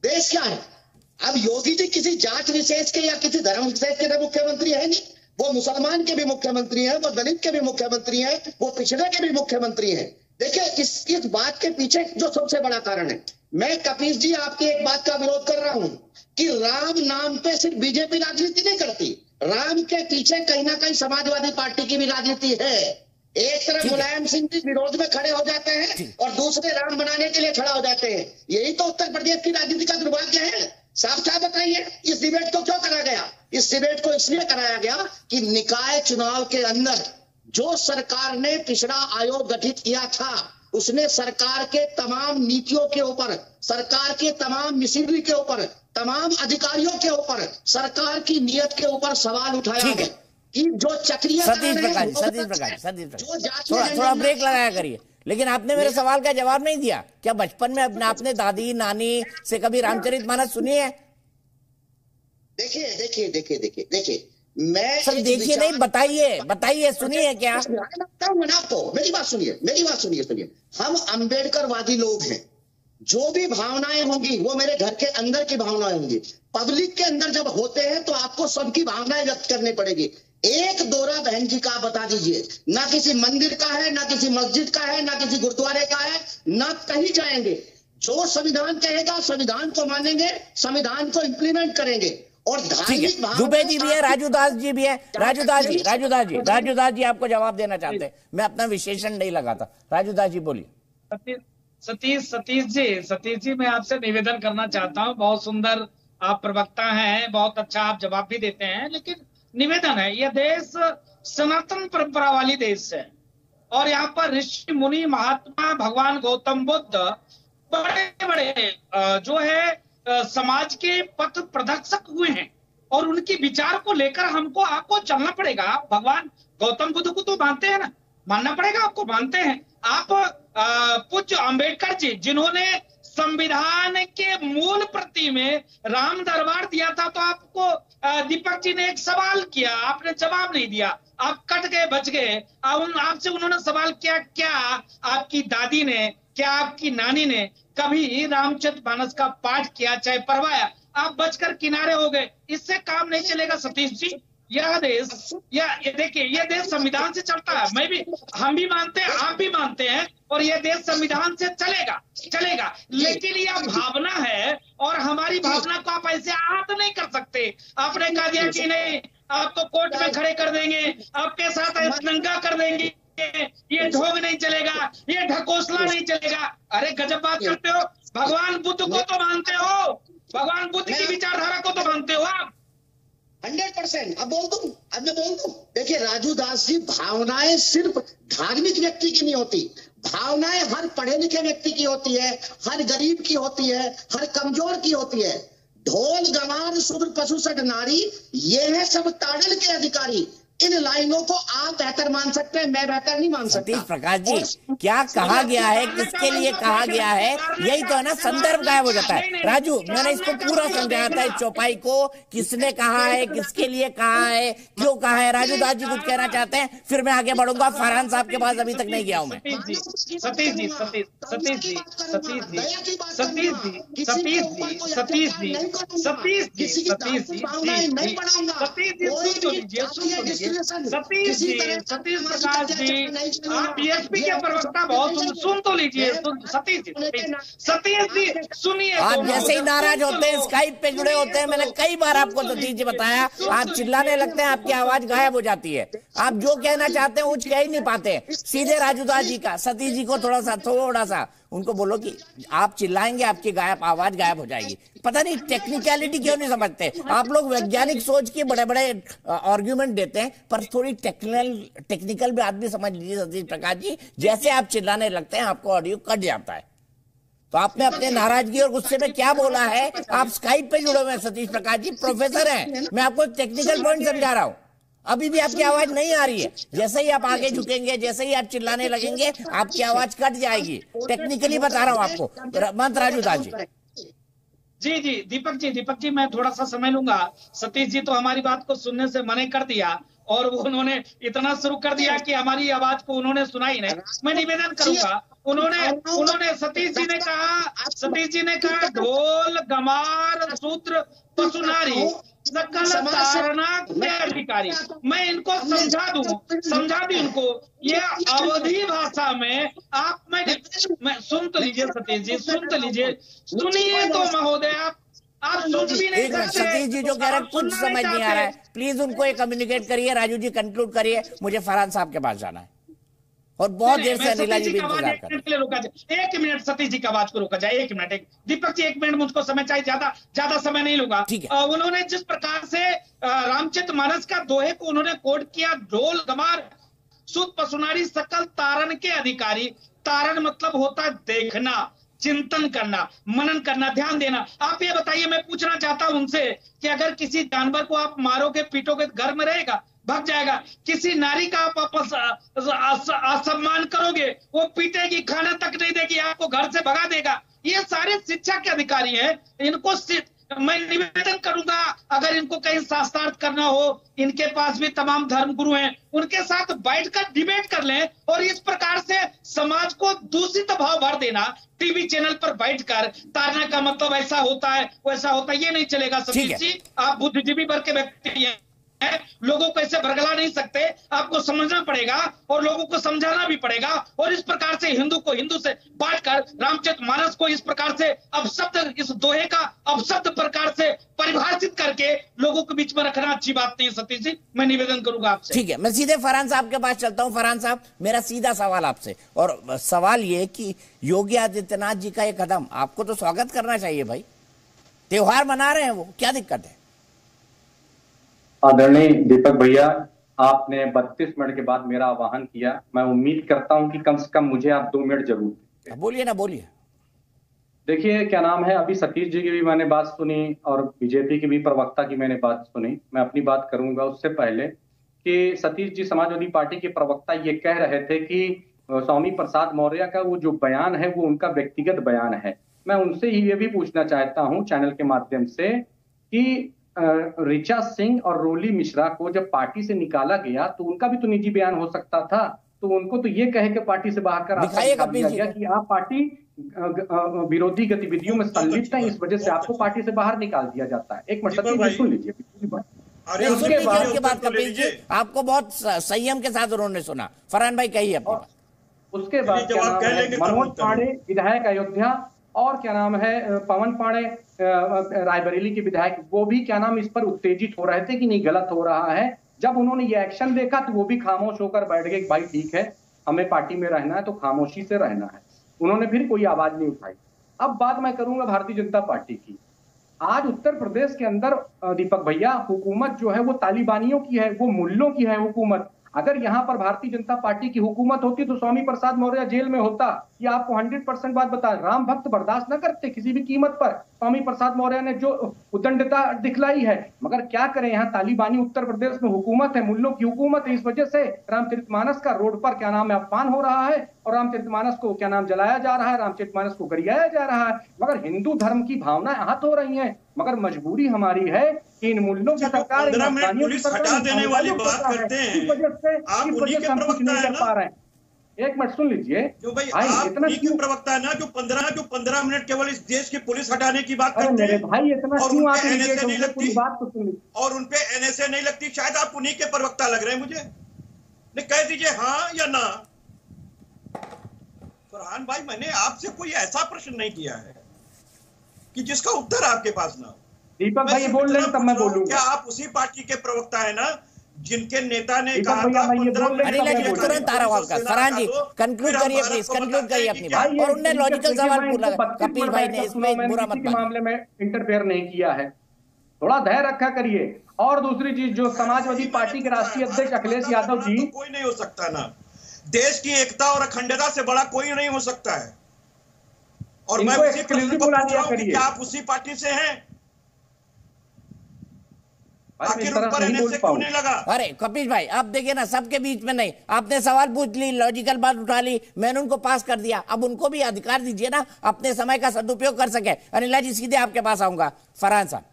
देश क्या है, अब योगी जी किसी जात विशेष के या किसी धर्म विशेष के मुख्यमंत्री है नहीं, वो मुसलमान के भी मुख्यमंत्री हैं, वो दलित के भी मुख्यमंत्री हैं, वो पिछड़े के भी मुख्यमंत्री हैं। देखिए इस बात के पीछे जो सबसे बड़ा कारण है, मैं कपीश जी आपकी एक बात का विरोध कर रहा हूं कि राम नाम पे सिर्फ बीजेपी राजनीति नहीं करती, राम के पीछे कहीं ना कहीं समाजवादी पार्टी की भी राजनीति है। एक तरफ मुलायम सिंह जी विरोध में खड़े हो जाते हैं और दूसरे राम बनाने के लिए खड़ा हो जाते हैं। यही तो उत्तर प्रदेश की राजनीति का दुर्भाग्य है। साफ साफ बताइए, इस डिबेट को क्यों कराया गया? इस डिबेट को इसलिए कराया गया कि निकाय चुनाव के अंदर जो सरकार ने पिछड़ा आयोग गठित किया था, उसने सरकार के तमाम नीतियों के ऊपर, सरकार के तमाम मशीनरी के ऊपर, तमाम अधिकारियों के ऊपर, सरकार की नीयत के ऊपर सवाल उठाया गया कि जो चक्रीय सतीश प्रकाश थोड़ा ब्रेक लगाया करिए। लेकिन आपने मेरे सवाल का जवाब नहीं दिया। क्या बचपन में आपने दादी नानी से कभी रामचरितमानस सुनी है? देखिए मैं सर देखिए नहीं, बताइए सुनिए क्या? आपको मेरी बात सुनिए। हम अम्बेडकरवादी लोग हैं, जो भी भावनाएं होंगी वो मेरे घर के अंदर की भावनाएं होंगी। पब्लिक के अंदर जब होते हैं तो आपको सबकी भावनाएं व्यक्त करनी पड़ेगी। एक दौरा बहन जी का बता दीजिए, ना किसी मंदिर का है, ना किसी मस्जिद का है, ना किसी गुरुद्वारे का है, ना कहीं जाएंगे। जो संविधान कहेगा संविधान को मानेंगे, संविधान को इम्प्लीमेंट करेंगे। और धार्मिक दुबे जी भी है, राजूदास जी भी है। राजूदास जी आपको जवाब देना चाहते हैं, मैं अपना विशेषण नहीं लगाता। राजूदास जी बोलिए। सतीश जी मैं आपसे निवेदन करना चाहता हूं, बहुत सुंदर आप प्रवक्ता हैं, बहुत अच्छा आप जवाब भी देते हैं, लेकिन निवेदन है, यह देश सनातन परंपरा वाली देश है और यहाँ पर ऋषि मुनि महात्मा भगवान गौतम बुद्ध बड़े बड़े जो है समाज के पथ प्रदर्शक हुए हैं और उनके विचार को लेकर आपको चलना पड़ेगा। भगवान गौतम बुद्ध को तो मानते हैं ना, मानना पड़ेगा आपको, मानते हैं आप। पूज्य अंबेडकर जी जिन्होंने संविधान के मूल प्रति में राम दरबार दिया था, तो आपको दीपक जी ने एक सवाल किया, आपने जवाब नहीं दिया, आप कट गए, बच गए। आपसे उन्होंने सवाल किया, क्या आपकी दादी ने, क्या आपकी नानी ने कभी रामचरितमानस का पाठ किया, चाहे पढ़वाया? आप बचकर किनारे हो गए। इससे काम नहीं चलेगा सतीश जी। यह देश, देखिए, यह देश संविधान से चलता है। हम भी मानते हैं, आप भी मानते हैं, और यह देश संविधान से चलेगा। लेकिन यह भावना है, और हमारी भावना को आप ऐसे आहत नहीं कर सकते। आपने कह दिया कि नहीं, आपको कोर्ट में खड़े कर देंगे, आपके साथ नंगा कर देंगे, ये ढोंग नहीं चलेगा, ये ढकोसला नहीं चलेगा। अरे गजब बात करते हो। भगवान बुद्ध को तो मानते हो, भगवान बुद्ध की विचारधारा को तो मानते हो आप। 100%। अब मैं बोल दूं। देखिए राजू दास जी, भावनाएं सिर्फ धार्मिक व्यक्ति की नहीं होती, भावनाएं हर पढ़े लिखे व्यक्ति की होती है, हर गरीब की होती है, हर कमजोर की होती है। ढोल गंवार शूद्र पशु सट नारी, ये है सब ताड़न के अधिकारी। इन लाइनों को आप बेहतर मान सकते हैं, मैं बेहतर नहीं मान सकता। सतीश प्रकाश जी, क्या कहा गया है, किसके लिए कहा गया है, यही तो है ना, संदर्भ गायब हो जाता है। राजू, मैंने इसको पूरा समझाया था, इस चौपाई को किसने कहा है, किसके लिए कहा है, क्यों कहा है। राजू दास जी कुछ कहना चाहते हैं, फिर मैं आगे बढ़ूंगा। फरहान साहब के पास अभी तक नहीं गया हूं मैं। सतीश प्रकाश जी, आप बीएसपी के प्रवक्ता बहुत, सुन तो लीजिए सतीश जी सुनिए। आप जैसे ही नाराज होते हैं, स्काइप पे जुड़े होते हैं, मैंने कई बार आपको सतीश जी बताया, आप चिल्लाने लगते हैं, आपकी आवाज गायब हो जाती है, आप जो कहना चाहते हैं कुछ कह ही नहीं पाते। सीधे राजू दास जी का, सतीश जी को थोड़ा सा उनको बोलो कि आप चिल्लाएंगे, आपकी आवाज गायब हो जाएगी। पता नहीं टेक्निकलिटी क्यों नहीं समझते आप लोग। वैज्ञानिक सोच के बड़े बड़े आर्ग्यूमेंट देते हैं, पर थोड़ी टेक्निकल भी आदमी समझ लीजिए सतीश प्रकाश जी। जैसे आप चिल्लाने लगते हैं, आपको ऑडियो कट जाता है। तो आपने अपने नाराजगी और गुस्से में क्या बोला है? आप स्काइप पे जुड़े हुए हैं सतीश प्रकाश जी, प्रोफेसर हैं, मैं आपको टेक्निकल पॉइंट समझा रहा हूं। अभी भी आपकी आवाज नहीं आ रही है। जैसे ही आप आगे झुकेंगे, जैसे ही आप चिल्लाने लगेंगे, आपकी आवाज कट जाएगी। टेक्निकली बता रहा हूं आपको। मंत्र राजू दास जी। जी दीपक जी मैं थोड़ा सा समय लूंगा। सतीश जी तो हमारी बात को सुनने से मना कर दिया, और वो उन्होंने इतना शुरू कर दिया कि हमारी आवाज को उन्होंने सुना ही नहीं। मैं निवेदन करूंगा, उन्होंने सतीश जी ने कहा ढोल गमार सूत्र पशुनारी सकल तारणा के अधिकारी। मैं इनको समझा दूं उनको, ये अवधी भाषा में आप मैं सुन तो लीजिए सतीश जी, सुनिए तो महोदय, आप सुन भी नहीं सकते। सतीश जी जो कह रहे हैं कुछ समझ नहीं आ रहा है, प्लीज उनको ये कम्युनिकेट करिए। राजू जी कंक्लूड करिए, मुझे फरहान साहब के पास जाना है और बहुत देर से अनिला जी भी इंतजार कर रहे हैं। 1 मिनट सतीश जी की आवाज को रोका जाए, 1 मिनट। दीपक जी 1 मिनट मुझको समय चाहिए, ज्यादा समय नहीं लूंगा। उन्होंने जिस प्रकार से रामचरितमानस का दोहे को उन्होंने कोट किया, ढोल गमार सूत पशुनारी सकल तारण के अधिकारी। तारण मतलब होता है देखना, चिंतन करना, मनन करना, ध्यान देना। आप ये बताइए, मैं पूछना चाहता हूं उनसे कि अगर किसी जानवर को आप मारोगे, पीटोगे, घर में रहेगा, भाग जाएगा। किसी नारी का आप असम्मान करोगे, वो पीटेगी, खाना तक नहीं देगी, आपको घर से भगा देगा। ये सारे शिक्षा के अधिकारी हैं। इनको मैं निवेदन करूंगा, अगर इनको कहीं शास्त्रार्थ करना हो, इनके पास भी तमाम धर्मगुरु हैं, उनके साथ बैठकर डिबेट कर लें। और इस प्रकार से समाज को दूषित भाव भर देना, टीवी चैनल पर बैठकर तारना का मतलब ऐसा होता है, वैसा होता है, ये नहीं चलेगा सतीश जी। आप बुद्धिजीवी वर्ग के व्यक्ति हैं, लोगों को ऐसे भरगला नहीं सकते। आपको समझना पड़ेगा और लोगों को समझाना भी पड़ेगा। और इस प्रकार से हिंदू को हिंदू से बांटकर रामचरितमानस को इस प्रकार से अपशब्द, इस दोहे का अपशब्द प्रकार से परिभाषित करके लोगों के बीच में रखना अच्छी बात नहीं है सतीश जी। मैं निवेदन करूंगा आपसे। ठीक है, मैं सीधे फरहान साहब के पास चलता हूं। फरहान साहब, मेरा सीधा सवाल आपसे, और सवाल ये कि योगी आदित्यनाथ जी का ये कदम, आपको तो स्वागत करना चाहिए भाई। त्योहार मना रहे हैं वो, क्या दिक्कत है? आदरणीय दीपक भैया, आपने 32 मिनट के बाद मेरा आह्वान किया। मैं उम्मीद करता हूं कि कम से कम मुझे आप 2 मिनट जरूर दें। बोलिए ना, बोलिए। देखिए क्या नाम है, अभी सतीश जी की भी मैंने बात सुनी और बीजेपी की भी प्रवक्ता की मैंने बात सुनी। मैं अपनी बात करूंगा उससे पहले कि सतीश जी समाजवादी पार्टी के प्रवक्ता ये कह रहे थे कि स्वामी प्रसाद मौर्य का वो जो बयान है वो उनका व्यक्तिगत बयान है। मैं उनसे ही ये भी पूछना चाहता हूं चैनल के माध्यम से कि ऋचा सिंह और रोली मिश्रा को जब पार्टी से निकाला गया तो उनका भी तो निजी बयान हो सकता था, तो उनको तो ये कहे कि पार्टी से बाहर कर दिया गया कि आप पार्टी विरोधी गतिविधियों में संलिप्त हैं, इस वजह से आपको पार्टी से बाहर निकाल दिया जाता है। एक मिनट सुन लीजिए। उसके बाद कपिल जी आपको बहुत संयम के साथ उन्होंने सुना। फरहान भाई कहिए अपनी बात। उसके बाद क्या नाम है, मनोज पांडे विधायक अयोध्या और क्या नाम है पवन पांडे रायबरेली के विधायक, वो भी क्या नाम इस पर उत्तेजित हो रहे थे कि नहीं गलत हो रहा है। जब उन्होंने ये एक्शन देखा तो वो भी खामोश होकर बैठ गए, भाई ठीक है हमें पार्टी में रहना है तो खामोशी से रहना है। उन्होंने फिर कोई आवाज नहीं उठाई। अब बात मैं करूंगा भारतीय जनता पार्टी की। आज उत्तर प्रदेश के अंदर दीपक भैया हुकूमत जो है वो तालिबानियों की है, वो मुल्लों की है हुकूमत। अगर यहाँ पर भारतीय जनता पार्टी की हुकूमत होती तो स्वामी प्रसाद मौर्य जेल में होता। ये आपको 100% बात बता, राम भक्त बर्दाश्त न करते किसी भी कीमत पर। स्वामी प्रसाद मौर्य ने जो उद्दंडता दिखलाई है, मगर क्या करें, यहाँ तालिबानी उत्तर प्रदेश में हुकूमत है, मुल्लों की हुकूमत है। इस वजह से रामचरितमानस का रोड पर क्या नाम है अपमान हो रहा है और रामचरितमानस को क्या नाम जलाया जा रहा है, रामचरितमानस को गरियाया जा रहा है। मगर हिंदू धर्म की भावनाएं आहत हो रही हैं, मगर मजबूरी हमारी है कि इन मुल्लों की सरकार हटा देने वाली बात करते हैं, इस वजह से हम कुछ नहीं कर पा रहे हैं। एक मिनट सुन लीजिए भाई, आप इतना क्यों प्रवक्ता है ना जो 15 मिनट केवल इस देश की पुलिस हटाने की बात करते हैं भाई, इतना क्यों आप एनएसए नहीं लगती बात तो सुन और उनपे एनएसए नहीं लगती। शायद आप उन्हीं के प्रवक्ता लग रहे हैं मुझे। नहीं कह दीजिए हाँ या ना। फरहान भाई, मैंने आपसे कोई ऐसा प्रश्न नहीं किया है कि जिसका उत्तर आपके पास ना हो। दीपक भाई बोल रहे हैं तब मैं बोलूंगा। क्या आप उसी पार्टी के प्रवक्ता है ना जिनके नेता ने कहा था तुरंत आ रहा हूं आपका। फरहान जी कंक्लूड करिए प्लीज, कंक्लूड करिए अपनी बात। और उन्होंने लॉजिकल सवाल पूछा, कपिल भाई ने इसमें बुरा मत मामले में इंटरफेयर नहीं किया है, थोड़ा धैर्य रखा करिए। और दूसरी चीज, जो समाजवादी पार्टी के राष्ट्रीय अध्यक्ष अखिलेश यादव जी, कोई नहीं हो सकता ना, देश की एकता और अखंडता से बड़ा कोई नहीं हो सकता है। और मैं उसी प्रश्न को पूछ रहा हूं कि आप उसी पार्टी से हैं? अरे कपिल भाई आप देखिए ना, सबके बीच में नहीं, आपने सवाल पूछ ली, लॉजिकल बात उठा ली, मैंने उनको पास कर दिया। अब उनको भी अधिकार दीजिए ना अपने समय का सदुपयोग कर सके। अनिला जी सीधे आपके पास आऊंगा। फरहान साहब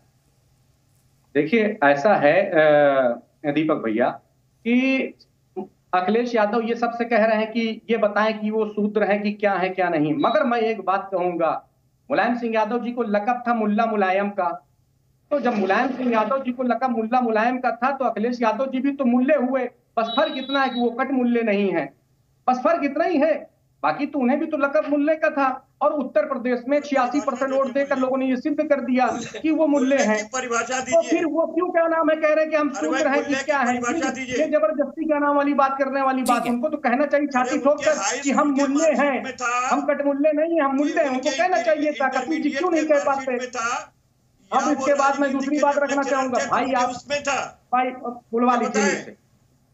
देखिए, ऐसा है दीपक भैया कि अखिलेश यादव ये सबसे कह रहे हैं कि ये बताएं कि वो शूद्र हैं कि क्या है क्या नहीं। मगर मैं एक बात कहूंगा, मुलायम सिंह यादव जी को लकब था मुल्ला मुलायम का, तो जब मुलायम सिंह यादव जी को लकब मुल्ला मुलायम का था तो अखिलेश यादव जी भी तो मुल्ले हुए। बस फर्क इतना है कि वो कट मुल्ले नहीं है, बस फर्क इतना ही है। बाकी तो उन्हें भी तो लकब मुल्ले का था। और उत्तर प्रदेश में 86% वोट देकर लोगों ने ये सिद्ध कर दिया कि वो मुल्ले हैं। तो फिर वो क्यों क्या नाम है कह रहे हैं कि हम शूद्र हैं कि क्या है? ये जबरदस्ती क्या नाम वाली बात करने वाली बात, उनको तो कहना चाहिए छाती ठोक कर कि हम मुल्ले हैं, हम कट मुल्ले नहीं है, हम मुल्ले हैं। उनको कहना चाहिए था। कपिल जी क्यों नहीं कह पाते? अब इसके बाद मैं दूसरी बात रखना चाहूंगा भाई, आप उसमें था भाई बुलवा लीजिए।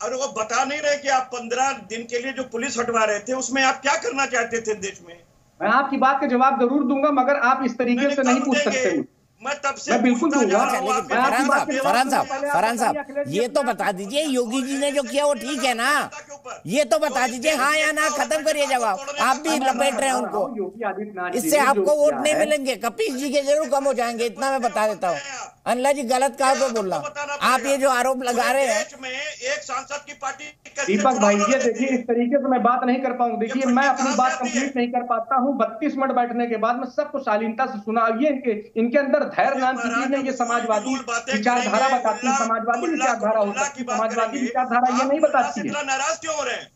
और वो बता नहीं रहे कि आप 15 दिन के लिए जो पुलिस हटवा रहे थे उसमें आप क्या करना चाहते थे देश में? मैं आपकी बात का जवाब जरूर दूंगा, मगर आप इस तरीके से नहीं पूछ सकते। मैं तब से बिल्कुल दूंगा। फरहान साहब ये तो बता दीजिए, योगी जी ने जो किया वो ठीक है ना? ये तो बता दीजिए हाँ या ना, खत्म करिए जवाब। आप भी लपेट रहे हैं उनको, इससे आपको वोट नहीं मिलेंगे, कपिल जी के जरूर कम हो जाएंगे, इतना मैं बता देता हूँ। अनिला जी गलत कहा तो बोल रहा हूँ, आप ये जो आरोप लगा रहे हैं। एक सांसद की पार्टी दीपक भाई ये देखिए, इस तरीके से मैं बात नहीं कर पाऊंगा। देखिए मैं अपनी बात कंप्लीट नहीं कर पाता हूँ। 32 मिनट बैठने के बाद मैं सबको शालीनता से सुना। ये इनके अंदर धैर्य नाम की चीज नहीं, ये समाजवादी विचारधारा बताती है, समाजवादी विचारधारा होता है, समाजवादी विचारधारा ये नहीं बताती है। नाराज क्यों हो रहे हैं?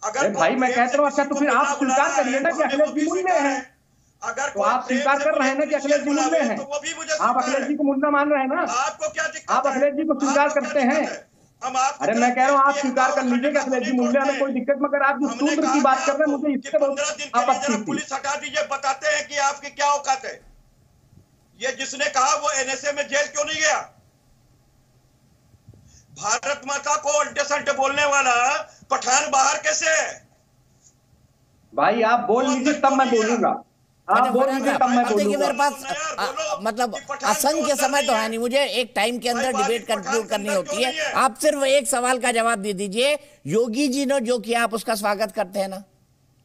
अगर भाई मैं कहता हूँ अच्छा तो फिर आप स्वीकार करिए ना कि अखिलेश जी मुल्ले हैं। तो आप स्वीकार कर रहे हैं ना कि अखिलेश जी मुल्ले हैं, आप अखिलेश जी को मुल्ला मान रहे हैं ना? आपको क्या दिक्कत? आप अखिलेश जी को स्वीकार करते हैं? अरे मैं कह रहा हूँ आप स्वीकार कर लीजिए कि अखिलेश जी मुल्ले में कोई दिक्कत, मगर आप जो शूद्र की बात कर रहे हैं मुझे इससे बहुत आपत्ति। पुलिस हटा दीजिए, बताते हैं कि आपकी क्या औकात है। ये जिसने कहा वो एनएसए में जेल क्यों नहीं गया? भारत माता को उल्टे सल्टे बोलने वाला पठान बाहर कैसे है? भाई आप बोल लीजिए तब मैं बोलूंगा। आप बोल लीजिए तब मैं बोलूंगा। देखिए मेरे पास मतलब असंख्य समय तो है नहीं, मुझे एक टाइम के अंदर डिबेट कंक्लूड करनी होती है। आप सिर्फ एक सवाल का जवाब दे दीजिए, योगी जी ने जो किया आप उसका स्वागत करते हैं ना?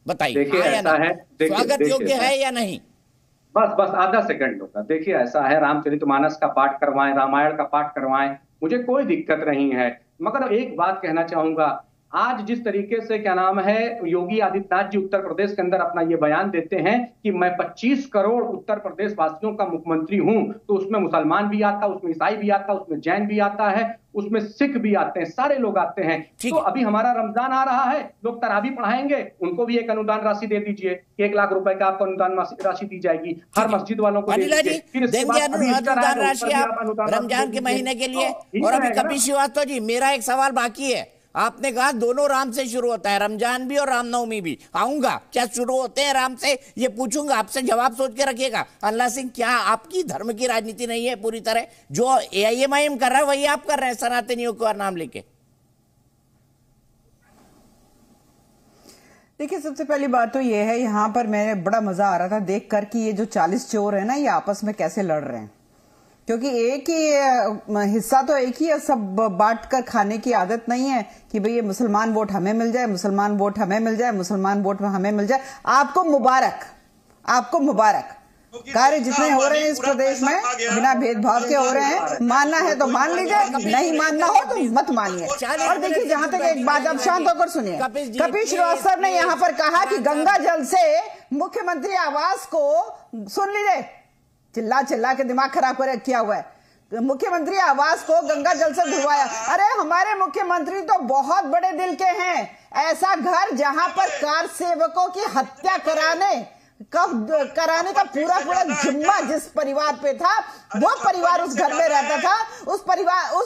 बताइए हाँ या ना? स्वागत योग्य है या नहीं? बस आधा सेकंड होगा। देखिए ऐसा है, रामचरितमानस का पाठ करवाएं, रामायण का पाठ करवाएं, मुझे कोई दिक्कत नहीं है। मगर एक बात कहना चाहूंगा, आज जिस तरीके से क्या नाम है योगी आदित्यनाथ जी उत्तर प्रदेश के अंदर अपना ये बयान देते हैं कि मैं 25 करोड़ उत्तर प्रदेश वासियों का मुख्यमंत्री हूं, तो उसमें मुसलमान भी आता, उसमें ईसाई भी आता, उसमें जैन भी आता है, उसमें सिख भी आते हैं, सारे लोग आते हैं। तो अभी हमारा रमजान आ रहा है, लोग तरावी पढ़ाएंगे, उनको भी एक अनुदान राशि दे दीजिए, 1 लाख रुपए का आपको अनुदान राशि दी जाएगी, हर मस्जिद वालों को अनुदान राशि आप रमजान के महीने के लिए। और अभी कपिल श्रीवास्तव जी, मेरा एक सवाल बाकी है। आपने कहा दोनों राम से शुरू होता है, रमजान भी और रामनवमी भी। आऊंगा, क्या शुरू होते हैं राम से ये पूछूंगा आपसे, जवाब सोच के रखिएगा। अल्लाह सिंह, क्या आपकी धर्म की राजनीति नहीं है पूरी तरह? जो AIMIM कर रहा है वही आप कर रहे हैं सनातनियों का नाम लेके। देखिए, सबसे पहली बात तो ये है, यहाँ पर मैंने बड़ा मजा आ रहा था देख कर कि ये जो 40 चोर है ना, ये आपस में कैसे लड़ रहे हैं। क्योंकि एक ही हिस्सा तो एक ही है, सब बांट कर खाने की आदत नहीं है कि भाई ये मुसलमान वोट हमें मिल जाए, मुसलमान वोट हमें मिल जाए, मुसलमान वोट हमें मिल जाए। आपको मुबारक, आपको मुबारक। कार्य जितने हो रहे हैं इस प्रदेश में बिना भेदभाव के हो रहे हैं। मानना है तो मान लीजिए, नहीं मानना हो तो मत मानिए। और देखिए, जहां तक एक बात, अब शांत होकर सुनिए। कपिल श्रीवास्तव ने यहाँ पर कहा कि गंगा जल से मुख्यमंत्री आवास को, सुन लीजिए, चिल्ला चिल्ला के दिमाग खराब कर किया हुआ है, मुख्यमंत्री आवास को गंगा जल से धुलवाया। अरे हमारे मुख्यमंत्री तो बहुत बड़े दिल के हैं। ऐसा घर जहां पर कार सेवकों की हत्या कराने का पूरा जिम्मा जिस परिवार पे था, वो परिवार उस घर में रहता था। उस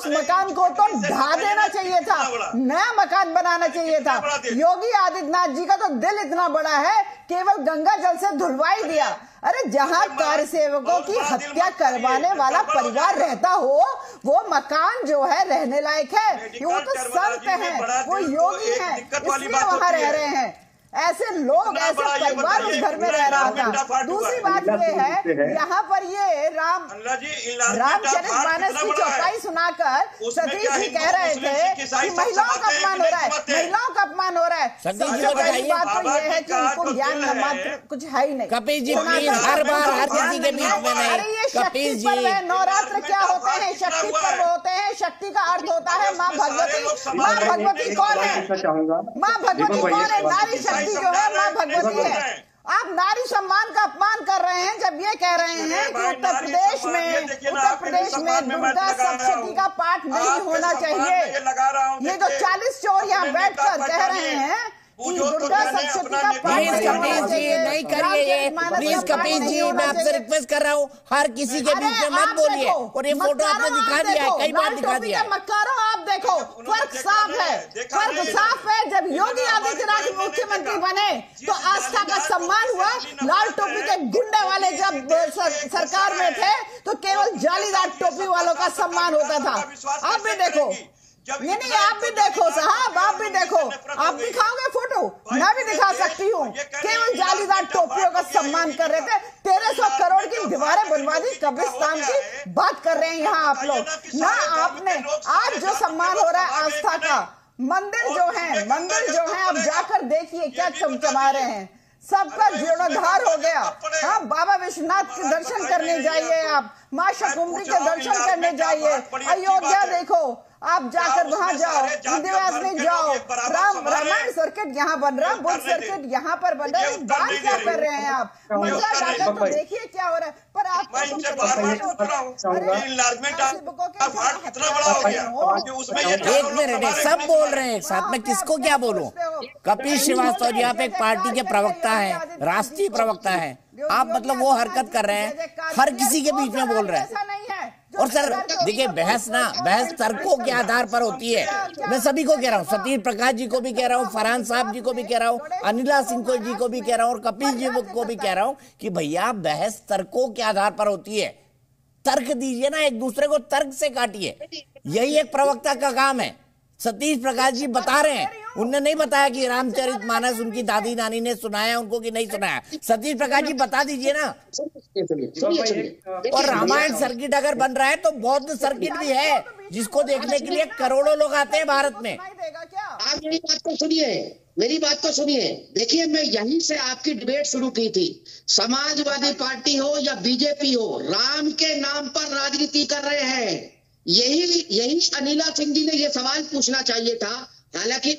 मकान को तो ढा देना चाहिए था, नया मकान बनाना चाहिए था। योगी आदित्यनाथ जी का तो दिल इतना बड़ा है, केवल गंगा जल से धुलवाई दिया। अरे जहां कार्य सेवकों की हत्या करवाने वाला परिवार रहता हो, वो मकान जो है रहने लायक है। वो तो संत है, वो योगी है, इसलिए वहां रह रहे हैं। ऐसे लोग, ऐसे परिवार उस घर में रह रहा था। दूसरी बात ये है, यहाँ पर ये रामचरितमानस की चौपाई सुनाकर सतीश जी कह रहे थे कि महिलाओं का अपमान हो रहा है, महिलाओं का अपमान हो रहा है। सबसे पहली बात तो ये है कि उनको ज्ञान मात्र कुछ है ही नहीं। कपिल जी, हर बार हर किसी के बीच में नहीं। अरे ये शक्ति पर्व है, नवरात्र क्या होते हैं? शक्ति पर्व होते हैं। शक्ति का अर्थ होता है माँ भगवती। माँ भगवती कौन है? माँ भगवती कौन है? नारी शक्ति जो है माँ भगवती है। आप नारी सम्मान का अपमान कर रहे हैं जब ये कह रहे हैं कि उत्तर प्रदेश में दुर्गा सप्तशती का पाठ नहीं होना चाहिए। ये जो 40 चोर यहाँ बैठकर कह रहे हैं कि दुर्गा सप्तशती का पाठ नहीं करिए ये, प्लीज कपिल जी, मैं आपसे रिक्वेस्ट कर रहा हूँ, हर किसी के बीच में मत बोलिए। और ये फोटो आपने दिखा दिया है, कई बार दिखा दिया है। मक्कारों, आप देखो, फर्क साफ है, फर्क साफ है। जब योगी आदित्यनाथ मुख्यमंत्री बने तो आस्था का सम्मान हुआ। लाल टोपी के गुंडे वाले जब सरकार में थे तो केवल जालीदार टोपी वालों का सम्मान होता था। आप भी देखो, नहीं, आप भी देखो साहब, आप भी देखो, आप दिखाओगे फोटो, मैं भी दिखा सकती हूँ। केवल जालीदार टोपियों का सम्मान कर रहे थे। 1300 करोड़ की दीवारें बनवा दी, कब्रिस्तान की बात कर रहे हैं यहाँ आप लोग ना। आपने आज जो सम्मान हो रहा है आस्था का, मंदिर जो है आप जाकर देखिए क्या चमचमा रहे हैं। सबका जीर्णोद्धार हो गया। हाँ, बाबा विश्वनाथ के दर्शन करने जाइए, आप माँ शाकुंभरी के दर्शन करने जाइए। अयोध्या देखो, आप जाकर वहां जाओ, विंध्यवास में जाओ। रामायण सर्किट यहाँ बन रहा, बुद्ध सर्किट यहाँ पर बन रहा है। बात क्या कर रहे हैं आप? मजा जाकर तो देखिए क्या हो रहा है। पर आप एक मिनट, सब बोल रहे हैं एक साथ में, किसको क्या बोलूं? कपिल श्रीवास्तव जी, आप एक पार्टी के प्रवक्ता हैं, राष्ट्रीय प्रवक्ता हैं। आप मतलब वो हरकत कर रहे हैं, हर किसी के बीच में बोल रहे हैं। और सर देखिए, बहस तर्कों के आधार पर होती है। मैं सभी को कह रहा हूँ, सतीश प्रकाश जी को भी कह रहा हूँ, फरहान साहब जी को भी कह रहा हूँ, अनिला सिंह जी को भी कह रहा हूँ, और कपिल जी को भी कह रहा हूँ कि भैया बहस तर्कों के आधार पर होती है। तर्क दीजिए ना, एक दूसरे को तर्क से काटिए, यही एक प्रवक्ता का काम है। सतीश प्रकाश जी बता रहे हैं, उनने नहीं बताया कि रामचरितमानस उनकी दादी नानी ने सुनाया उनको कि नहीं सुनाया। सतीश प्रकाश जी बता दीजिए ना। और रामायण सर्किट अगर बन रहा है तो बौद्ध सर्किट भी है, जिसको देखने के लिए करोड़ों लोग आते हैं भारत में। आप मेरी बात को सुनिए, मेरी बात को सुनिए। देखिए, मैं यहीं से आपकी डिबेट शुरू की थी। समाजवादी पार्टी हो या बीजेपी हो, राम के नाम पर राजनीति कर रहे हैं। यही अनिला सिंह जी ने यह सवाल पूछना चाहिए था। हालांकि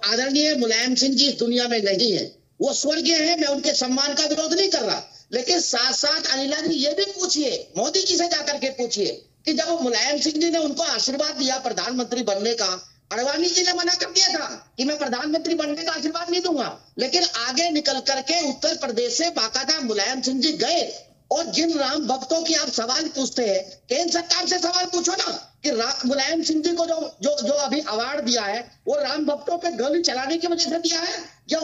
आदरणीय मुलायम सिंह जी इस दुनिया में नहीं है, वो स्वर्गीय है, मैं उनके सम्मान का विरोध नहीं कर रहा, लेकिन साथ साथ अनिला जी ये भी पूछिए, मोदी जी से जाकर के पूछिए कि जब मुलायम सिंह जी ने उनको आशीर्वाद दिया प्रधानमंत्री बनने का, अडवाणी जी ने मना कर दिया था कि मैं प्रधानमंत्री बनने का आशीर्वाद नहीं दूंगा, लेकिन आगे निकल करके उत्तर प्रदेश से बाकायदा मुलायम सिंह जी गए। और जिन राम भक्तों की आप सवाल पूछते हैं, केंद्र सरकार से सवाल पूछो ना कि मुलायम सिंह जी को जो अभी अवार्ड दिया है वो राम भक्तों पे गोली चलाने की वजह से दिया है या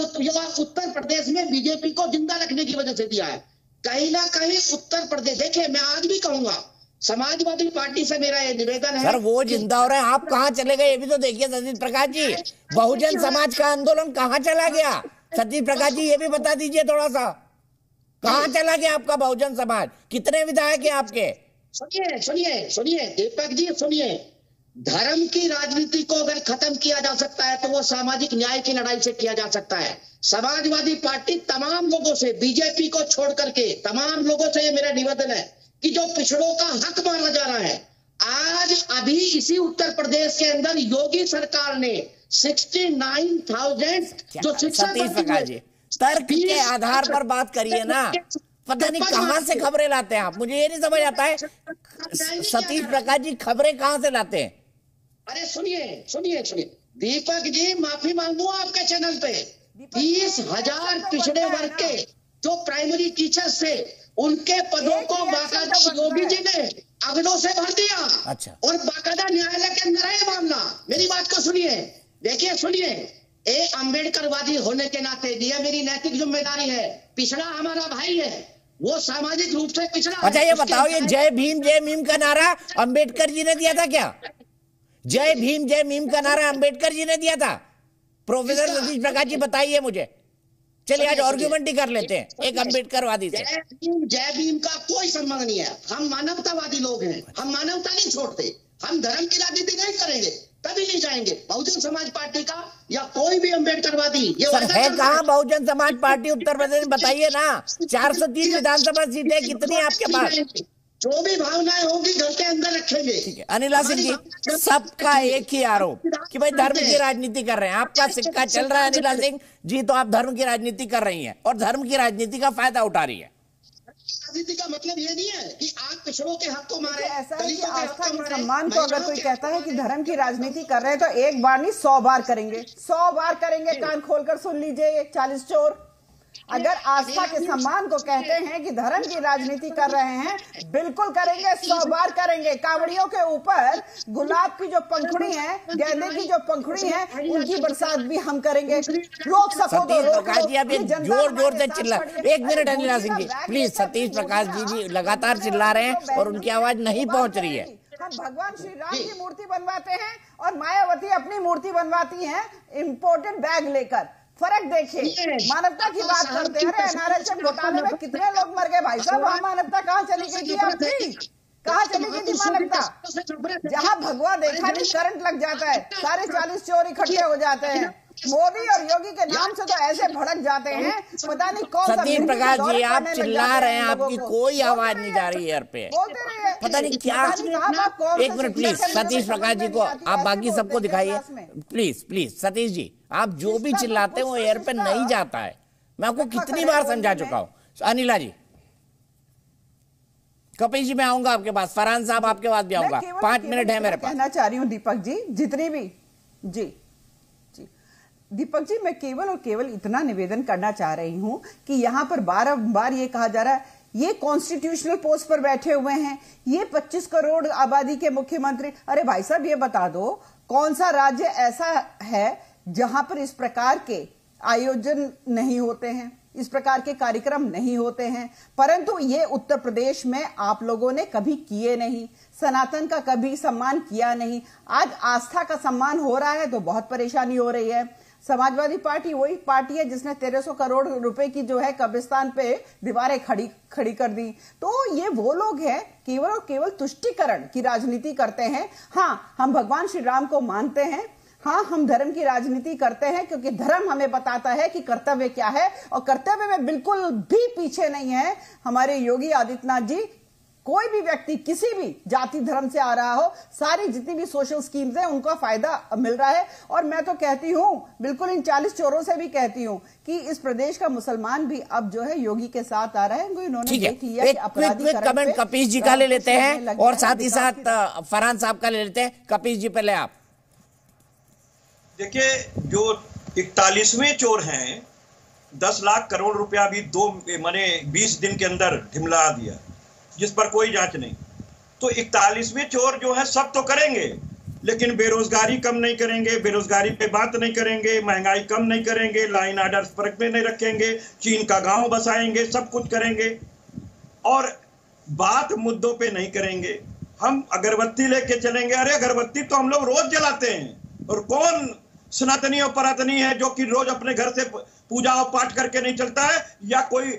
उत्तर प्रदेश में बीजेपी को जिंदा रखने की वजह से दिया है? कहीं ना कहीं उत्तर प्रदेश, देखिए मैं आज भी कहूंगा, समाजवादी पार्टी से मेरा ये निवेदन है। सर वो जिंदा हो रहे हैं, आप कहाँ चले गए ये भी तो देखिए सतीश प्रकाश जी। बहुजन समाज का आंदोलन कहाँ चला गया सतीश प्रकाश जी, ये भी बता दीजिए थोड़ा सा, कहाँ चला गया आपका बहुजन समाज? कितने विधायक हैं आपके? सुनिए दीपक जी, सुनिए, धर्म की राजनीति को अगर खत्म किया जा सकता है तो वो सामाजिक न्याय की लड़ाई से किया जा सकता है। समाजवादी पार्टी तमाम लोगों से, बीजेपी को छोड़ करके तमाम लोगों से ये मेरा निवेदन है कि जो पिछड़ों का हक मारा जा रहा है, आज अभी इसी उत्तर प्रदेश के अंदर योगी सरकार ने 69,000 जो शिक्षा तर्क के आधार पर बात करिए ना, पता नहीं कहां से खबरें लाते हैं आप, मुझे ये नहीं समझ आता है सतीश प्रकाश जी, खबरें कहां से लाते हैं? अरे सुनिए दीपक जी, माफी मांगू आपके चैनल पे, 20,000 पिछड़े वर्ग के जो प्राइमरी टीचर्स थे उनके पदों को बाकायदा योगी जी ने अगड़ों से भर दिया। अच्छा। और बाकायदा न्यायालय के अंदर है मामला। मेरी बात को सुनिए, देखिए सुनिए, एक अम्बेडकरवादी होने के नाते यह मेरी नैतिक जिम्मेदारी है। पिछड़ा हमारा भाई है, वो सामाजिक रूप से पिछड़ा। अच्छा ये बताओ, ये जय भीम का नारा अम्बेडकर जी ने दिया था क्या? जय भीम का नारा अम्बेडकर जी ने दिया था? प्रोफेसर सतीश प्रकाश जी बताइए मुझे। चलिए आज आर्ग्यूमेंट ही कर लेते हैं एक अम्बेडकरवादी से। जय भीम का कोई संबंध नहीं है, हम मानवतावादी लोग हैं, हम मानवता नहीं छोड़ते, हम धर्म की राजनीति नहीं करेंगे, कभी नहीं जाएंगे। बहुजन समाज पार्टी का या कोई भी अम्बेडकरवादी सर है कहाँ बहुजन समाज पार्टी उत्तर प्रदेश में? बताइए ना, 430 विधानसभा सीटें कितनी है आपके पास? जो भी भावनाएं होंगी घर के अंदर रखेंगे। ठीक है अनिला सिंह जी, सबका एक ही आरोप कि भाई धर्म की राजनीति कर रहे हैं, आपका सिक्का चल रहा है अनिला सिंह जी, तो आप धर्म की राजनीति कर रही हैं और धर्म की राजनीति का फायदा उठा रही है। राजनीति का मतलब ये नहीं है कि आप पिछड़ों के हक को मारे। ऐसा है कि आस्था के सम्मान को अगर कोई कहता है कि धर्म की राजनीति कर रहे हैं तो एक बार नहीं 100 बार करेंगे, 100 बार करेंगे। कान खोलकर सुन लीजिए 40 चोर। अगर आस्था के सम्मान को कहते हैं कि धर्म की राजनीति कर रहे हैं, बिल्कुल करेंगे, 100 बार करेंगे। कांवड़ियों के ऊपर गुलाब की जो पंखुड़ी है, गेंदे की जो पंखुड़ी है, उनकी बरसात भी हम करेंगे। रोक सको तो रोक लो। जोर से चिल्ला, एक मिनट अनिला सिंह जी प्लीज। सतीश प्रकाश जी लगातार चिल्ला रहे हैं और उनकी आवाज नहीं पहुंच रही है। हम भगवान श्री राम की मूर्ति बनवाते हैं और मायावती अपनी मूर्ति बनवाती है इम्पोर्टेड बैग लेकर। फर्क देखिए, मानवता की बात करते हैं। एनआरएचएम घोटाले में कितने लोग मर गए भाई साहब, वहां मानवता कहाँ चली गई थी आपकी? कहाँ चली गई थी मानवता? जहां भगवा देखा नहीं करंट लग जाता है, सारे 40 चोर इकट्ठे हो जाते हैं। मोदी और योगी के नाम से तो ऐसे भड़क जाते हैं, पता नहीं कौन सा। सतीश प्रकाश जी आप चिल्ला रहे हैं, आपकी कोई आवाज नहीं जा रही है पे, पता नहीं क्या। एक मिनट प्लीज सतीश प्रकाश जी को आप बाकी सबको दिखाइए प्लीज। सतीश जी आप जो भी चिल्लाते हैं वो एयर पे नहीं जाता है, मैं आपको कितनी बार समझा चुका हूँ। अनिला जी, कपिल जी मैं आऊंगा आपके पास, फरहान साहब आपके पास भी आऊंगा, 5 मिनट है मेरे पास। कहना चाह रही हूँ दीपक जी, जितनी भी जी दीपक जी, मैं केवल और केवल इतना निवेदन करना चाह रही हूं कि यहां पर बार ये कहा जा रहा है ये कॉन्स्टिट्यूशनल पोस्ट पर बैठे हुए हैं, ये 25 करोड़ आबादी के मुख्यमंत्री। अरे भाई साहब ये बता दो कौन सा राज्य ऐसा है जहां पर इस प्रकार के आयोजन नहीं होते हैं, इस प्रकार के कार्यक्रम नहीं होते हैं। परंतु ये उत्तर प्रदेश में आप लोगों ने कभी किए नहीं, सनातन का कभी सम्मान किया नहीं। आज आस्था का सम्मान हो रहा है तो बहुत परेशानी हो रही है। समाजवादी पार्टी वही पार्टी है जिसने 1300 करोड़ रुपए की जो है कब्रिस्तान पे दीवारें खड़ी कर दी। तो ये वो लोग हैं केवल और केवल तुष्टीकरण की राजनीति करते हैं। हाँ, हम भगवान श्री राम को मानते हैं, हाँ, हम धर्म की राजनीति करते हैं क्योंकि धर्म हमें बताता है कि कर्तव्य क्या है, और कर्तव्य में बिल्कुल भी पीछे नहीं है हमारे योगी आदित्यनाथ जी। कोई भी व्यक्ति किसी भी जाति धर्म से आ रहा हो, सारी जितनी भी सोशल स्कीम्स हैं उनका फायदा मिल रहा है। और मैं तो कहती हूं, बिल्कुल इन 40 चोरों से भी कहती हूं कि इस प्रदेश का मुसलमान भी अब जो है योगी के साथ आ रहा है। इन्होंने देख लिया कि अपराधी कमेंट कपीश जी का ले लेते हैं और साथ ही साथ फरहान साहब का ले लेते हैं। कपीश जी पहले आप देखिए, जो 41वें चोर हैं, 10 लाख करोड़ रुपया भी 20 दिन के अंदर ढिमला दिया, जिस पर कोई जांच नहीं। तो 41वें चोर जो है सब तो करेंगे, लेकिन बेरोजगारी कम नहीं करेंगे, बेरोजगारी पे बात नहीं करेंगे, महंगाई कम नहीं करेंगे, लाइन आर्डर फर्क में नहीं रखेंगे, चीन का गांव बसाएंगे, सब कुछ करेंगे और बात मुद्दों पे नहीं करेंगे। हम अगरबत्ती लेके चलेंगे, अरे अगरबत्ती तो हम लोग रोज जलाते हैं, और कौन सनातनी और परातनी है जो कि रोज अपने घर से पूजा और पाठ करके नहीं चलता है, या कोई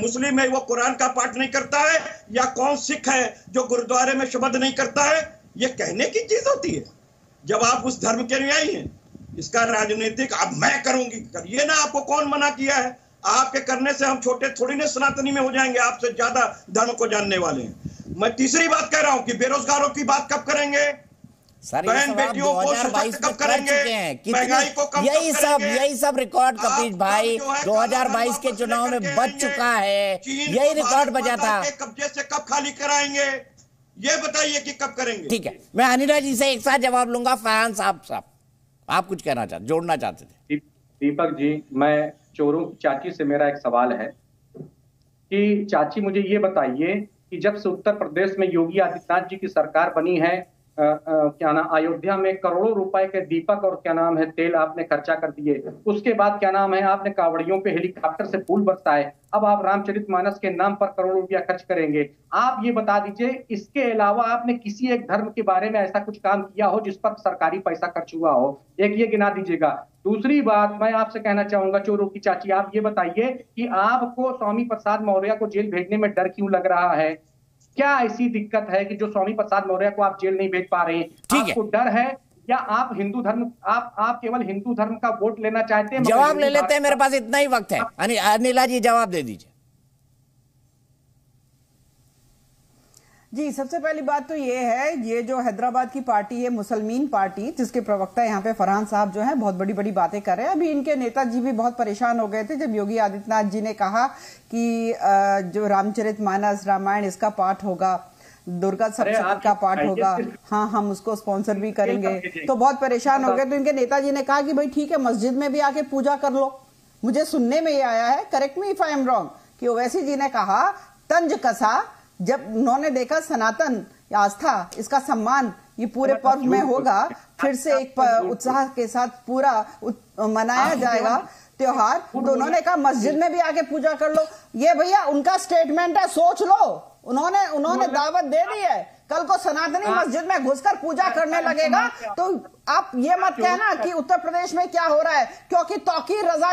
मुस्लिम है वो कुरान का पाठ नहीं करता है, या कौन सिख है जो गुरुद्वारे में शब्द नहीं करता है। ये कहने की चीज होती है जब आप उस धर्म के न्यायी हैं। इसका राजनीतिक अब मैं करूंगी, करिए ना, आपको कौन मना किया है? आपके करने से हम छोटे थोड़ी ना सनातनी में हो जाएंगे, आपसे ज्यादा धर्म को जानने वाले हैं। मैं तीसरी बात कह रहा हूं कि बेरोजगारों की बात कब करेंगे, बहन बेटियों को सशक्त कब करेंगे, महंगाई को कब यही सब रिकॉर्ड कपीश भाई 2022 के चुनाव में बच चुका है, यही रिकॉर्ड बचा था। कब्जे से कब खाली कराएंगे, ये बताइए कि कब करेंगे। ठीक है, मैं अनिला जी से एक साथ जवाब लूंगा। फरहान साहब आप कुछ कहना चाहते, जोड़ना चाहते थे? दीपक जी, मैं चोरों की चाची से मेरा एक सवाल है कि चाची मुझे ये बताइए कि जब से उत्तर प्रदेश में योगी आदित्यनाथ जी की सरकार बनी है, क्या नाम, अयोध्या में करोड़ों रुपए के दीपक और क्या नाम है तेल आपने खर्चा कर दिए। उसके बाद क्या नाम है, आपने कावड़ियों पे हेलीकॉप्टर से फूल बरसाए। अब आप रामचरितमानस के नाम पर करोड़ों रुपया खर्च करेंगे। आप ये बता दीजिए, इसके अलावा आपने किसी एक धर्म के बारे में ऐसा कुछ काम किया हो जिस पर सरकारी पैसा खर्च हुआ हो? एक ये गिना दीजिएगा। दूसरी बात मैं आपसे कहना चाहूंगा, चोरों की चाची, आप ये बताइए कि आपको स्वामी प्रसाद मौर्य को जेल भेजने में डर क्यों लग रहा है? क्या ऐसी दिक्कत है कि जो स्वामी प्रसाद मौर्य को आप जेल नहीं भेज पा रहे हैं? आपको डर है या आप हिंदू धर्म, आप केवल हिंदू धर्म का वोट लेना चाहते हैं? जवाब ले लेते हैं, मेरे पास इतना ही वक्त है। अनिला जी जवाब दे दीजिए। जी, सबसे पहली बात तो ये है, ये जो हैदराबाद की पार्टी है, मुसलमान पार्टी, जिसके प्रवक्ता यहाँ पे फरहान साहब जो हैं बहुत बड़ी बड़ी बातें कर रहे हैं। अभी इनके नेताजी भी बहुत परेशान हो गए थे जब योगी आदित्यनाथ जी ने कहा कि जो रामचरितमानस, रामायण, इसका पाठ होगा, दुर्गा सप्तशती का पाठ होगा, हाँ हम उसको स्पॉन्सर भी करेंगे, तो बहुत परेशान हो गए। तो इनके नेताजी ने कहा कि भाई ठीक है, मस्जिद में भी आके पूजा कर लो। मुझे सुनने में ये आया है, correct me if I am wrong, कि ओवैसी जी ने कहा तंज कसा जब उन्होंने देखा सनातन आस्था, इसका सम्मान ये पूरे पर्व में होगा, फिर से एक उत्साह के साथ पूरा मनाया जाएगा त्योहार, तो उन्होंने कहा मस्जिद में भी आके पूजा कर लो। ये भैया उनका स्टेटमेंट है, सोच लो। उन्होंने दावत दे दी है, कल को सनातनी मस्जिद में घुसकर पूजा करने लगेगा तो आप ये मत कहना कि उत्तर प्रदेश में क्या हो रहा है, क्योंकि तौकीर रजा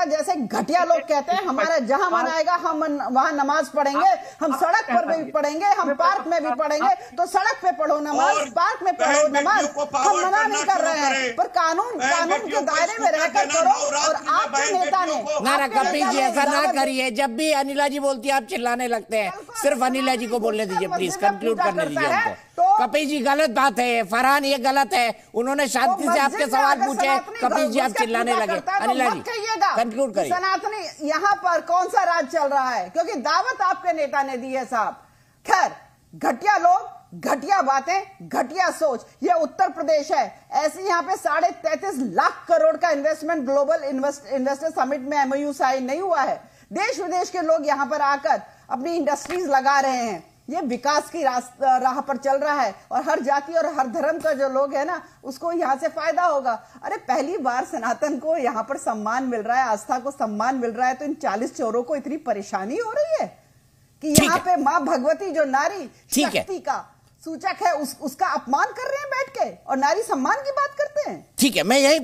जैसे घटिया लोग कहते हैं हमारा जहां मन आएगा हम वहां नमाज पढ़ेंगे, हम सड़क पर भी पढ़ेंगे, हम पार्क में भी पढ़ेंगे। तो सड़क पे पढ़ो नमाज, पार्क में पढ़ो नमाज, हम मना नहीं कर रहे हैं, पर कानून के दायरे में रहकर करो। और आपके नेता ने ना कपीश जी ऐसा ना करिए, जब भी अनिला जी बोलती है आप चिल्लाने लगते हैं। सिर्फ अनिला जी को बोलने दीजिए प्लीज, कंक्लूड करने दीजिए हमको। कपीश जी गलत बात है, फरहान ये गलत है, उन्होंने शांति से आपके सवाल पूछे, कपीश जी आप चिल्लाने लगे। अनिला जी कंक्लूड करिए। सनातनी यहाँ पर कौन सा राज चल रहा है, क्योंकि दावत आपके नेता ने दी है साहब। खैर, घटिया लोग, घटिया बातें, घटिया सोच, ये उत्तर प्रदेश है। ऐसे यहाँ पे 33.5 लाख करोड़ का इन्वेस्टमेंट ग्लोबल इन्वेस्टर समिट में MOU साइन नहीं हुआ है। देश विदेश के लोग यहाँ पर आकर अपनी इंडस्ट्रीज लगा रहे हैं। ये विकास की राह पर चल रहा है और हर जाति और हर धर्म का जो लोग है ना, उसको यहाँ से फायदा होगा। अरे पहली बार सनातन को यहाँ पर सम्मान मिल रहा है, आस्था को सम्मान मिल रहा है, तो इन 40 चोरों को इतनी परेशानी हो रही है कि यहाँ पे माँ भगवती जो नारी शक्ति का सूचक है उसका अपमान कर रहे हैं बैठ के और नारी सम्मान की बात करते हैं। ठीक है, मैं यहीं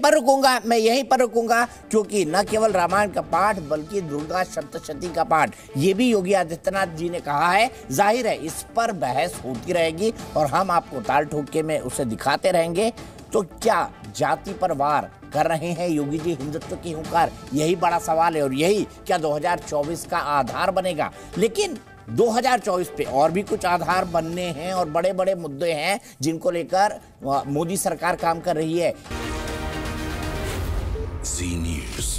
पर रुकूंगा क्योंकि न केवल रामायण का पाठ बल्कि दुर्गा सप्तशती का पाठ ये भी योगी आदित्यनाथ जी ने कहा है। जाहिर है इस पर बहस होती रहेगी और हम आपको ताल ठोके में उसे दिखाते रहेंगे। तो क्या जाति पर वार कर रहे हैं योगी जी हिंदुत्व की हुंकार? यही बड़ा सवाल है और यही क्या 2024 का आधार बनेगा। लेकिन 2024 पे और भी कुछ आधार बनने हैं और बड़े बड़े मुद्दे हैं जिनको लेकर मोदी सरकार काम कर रही है। जी न्यूज़।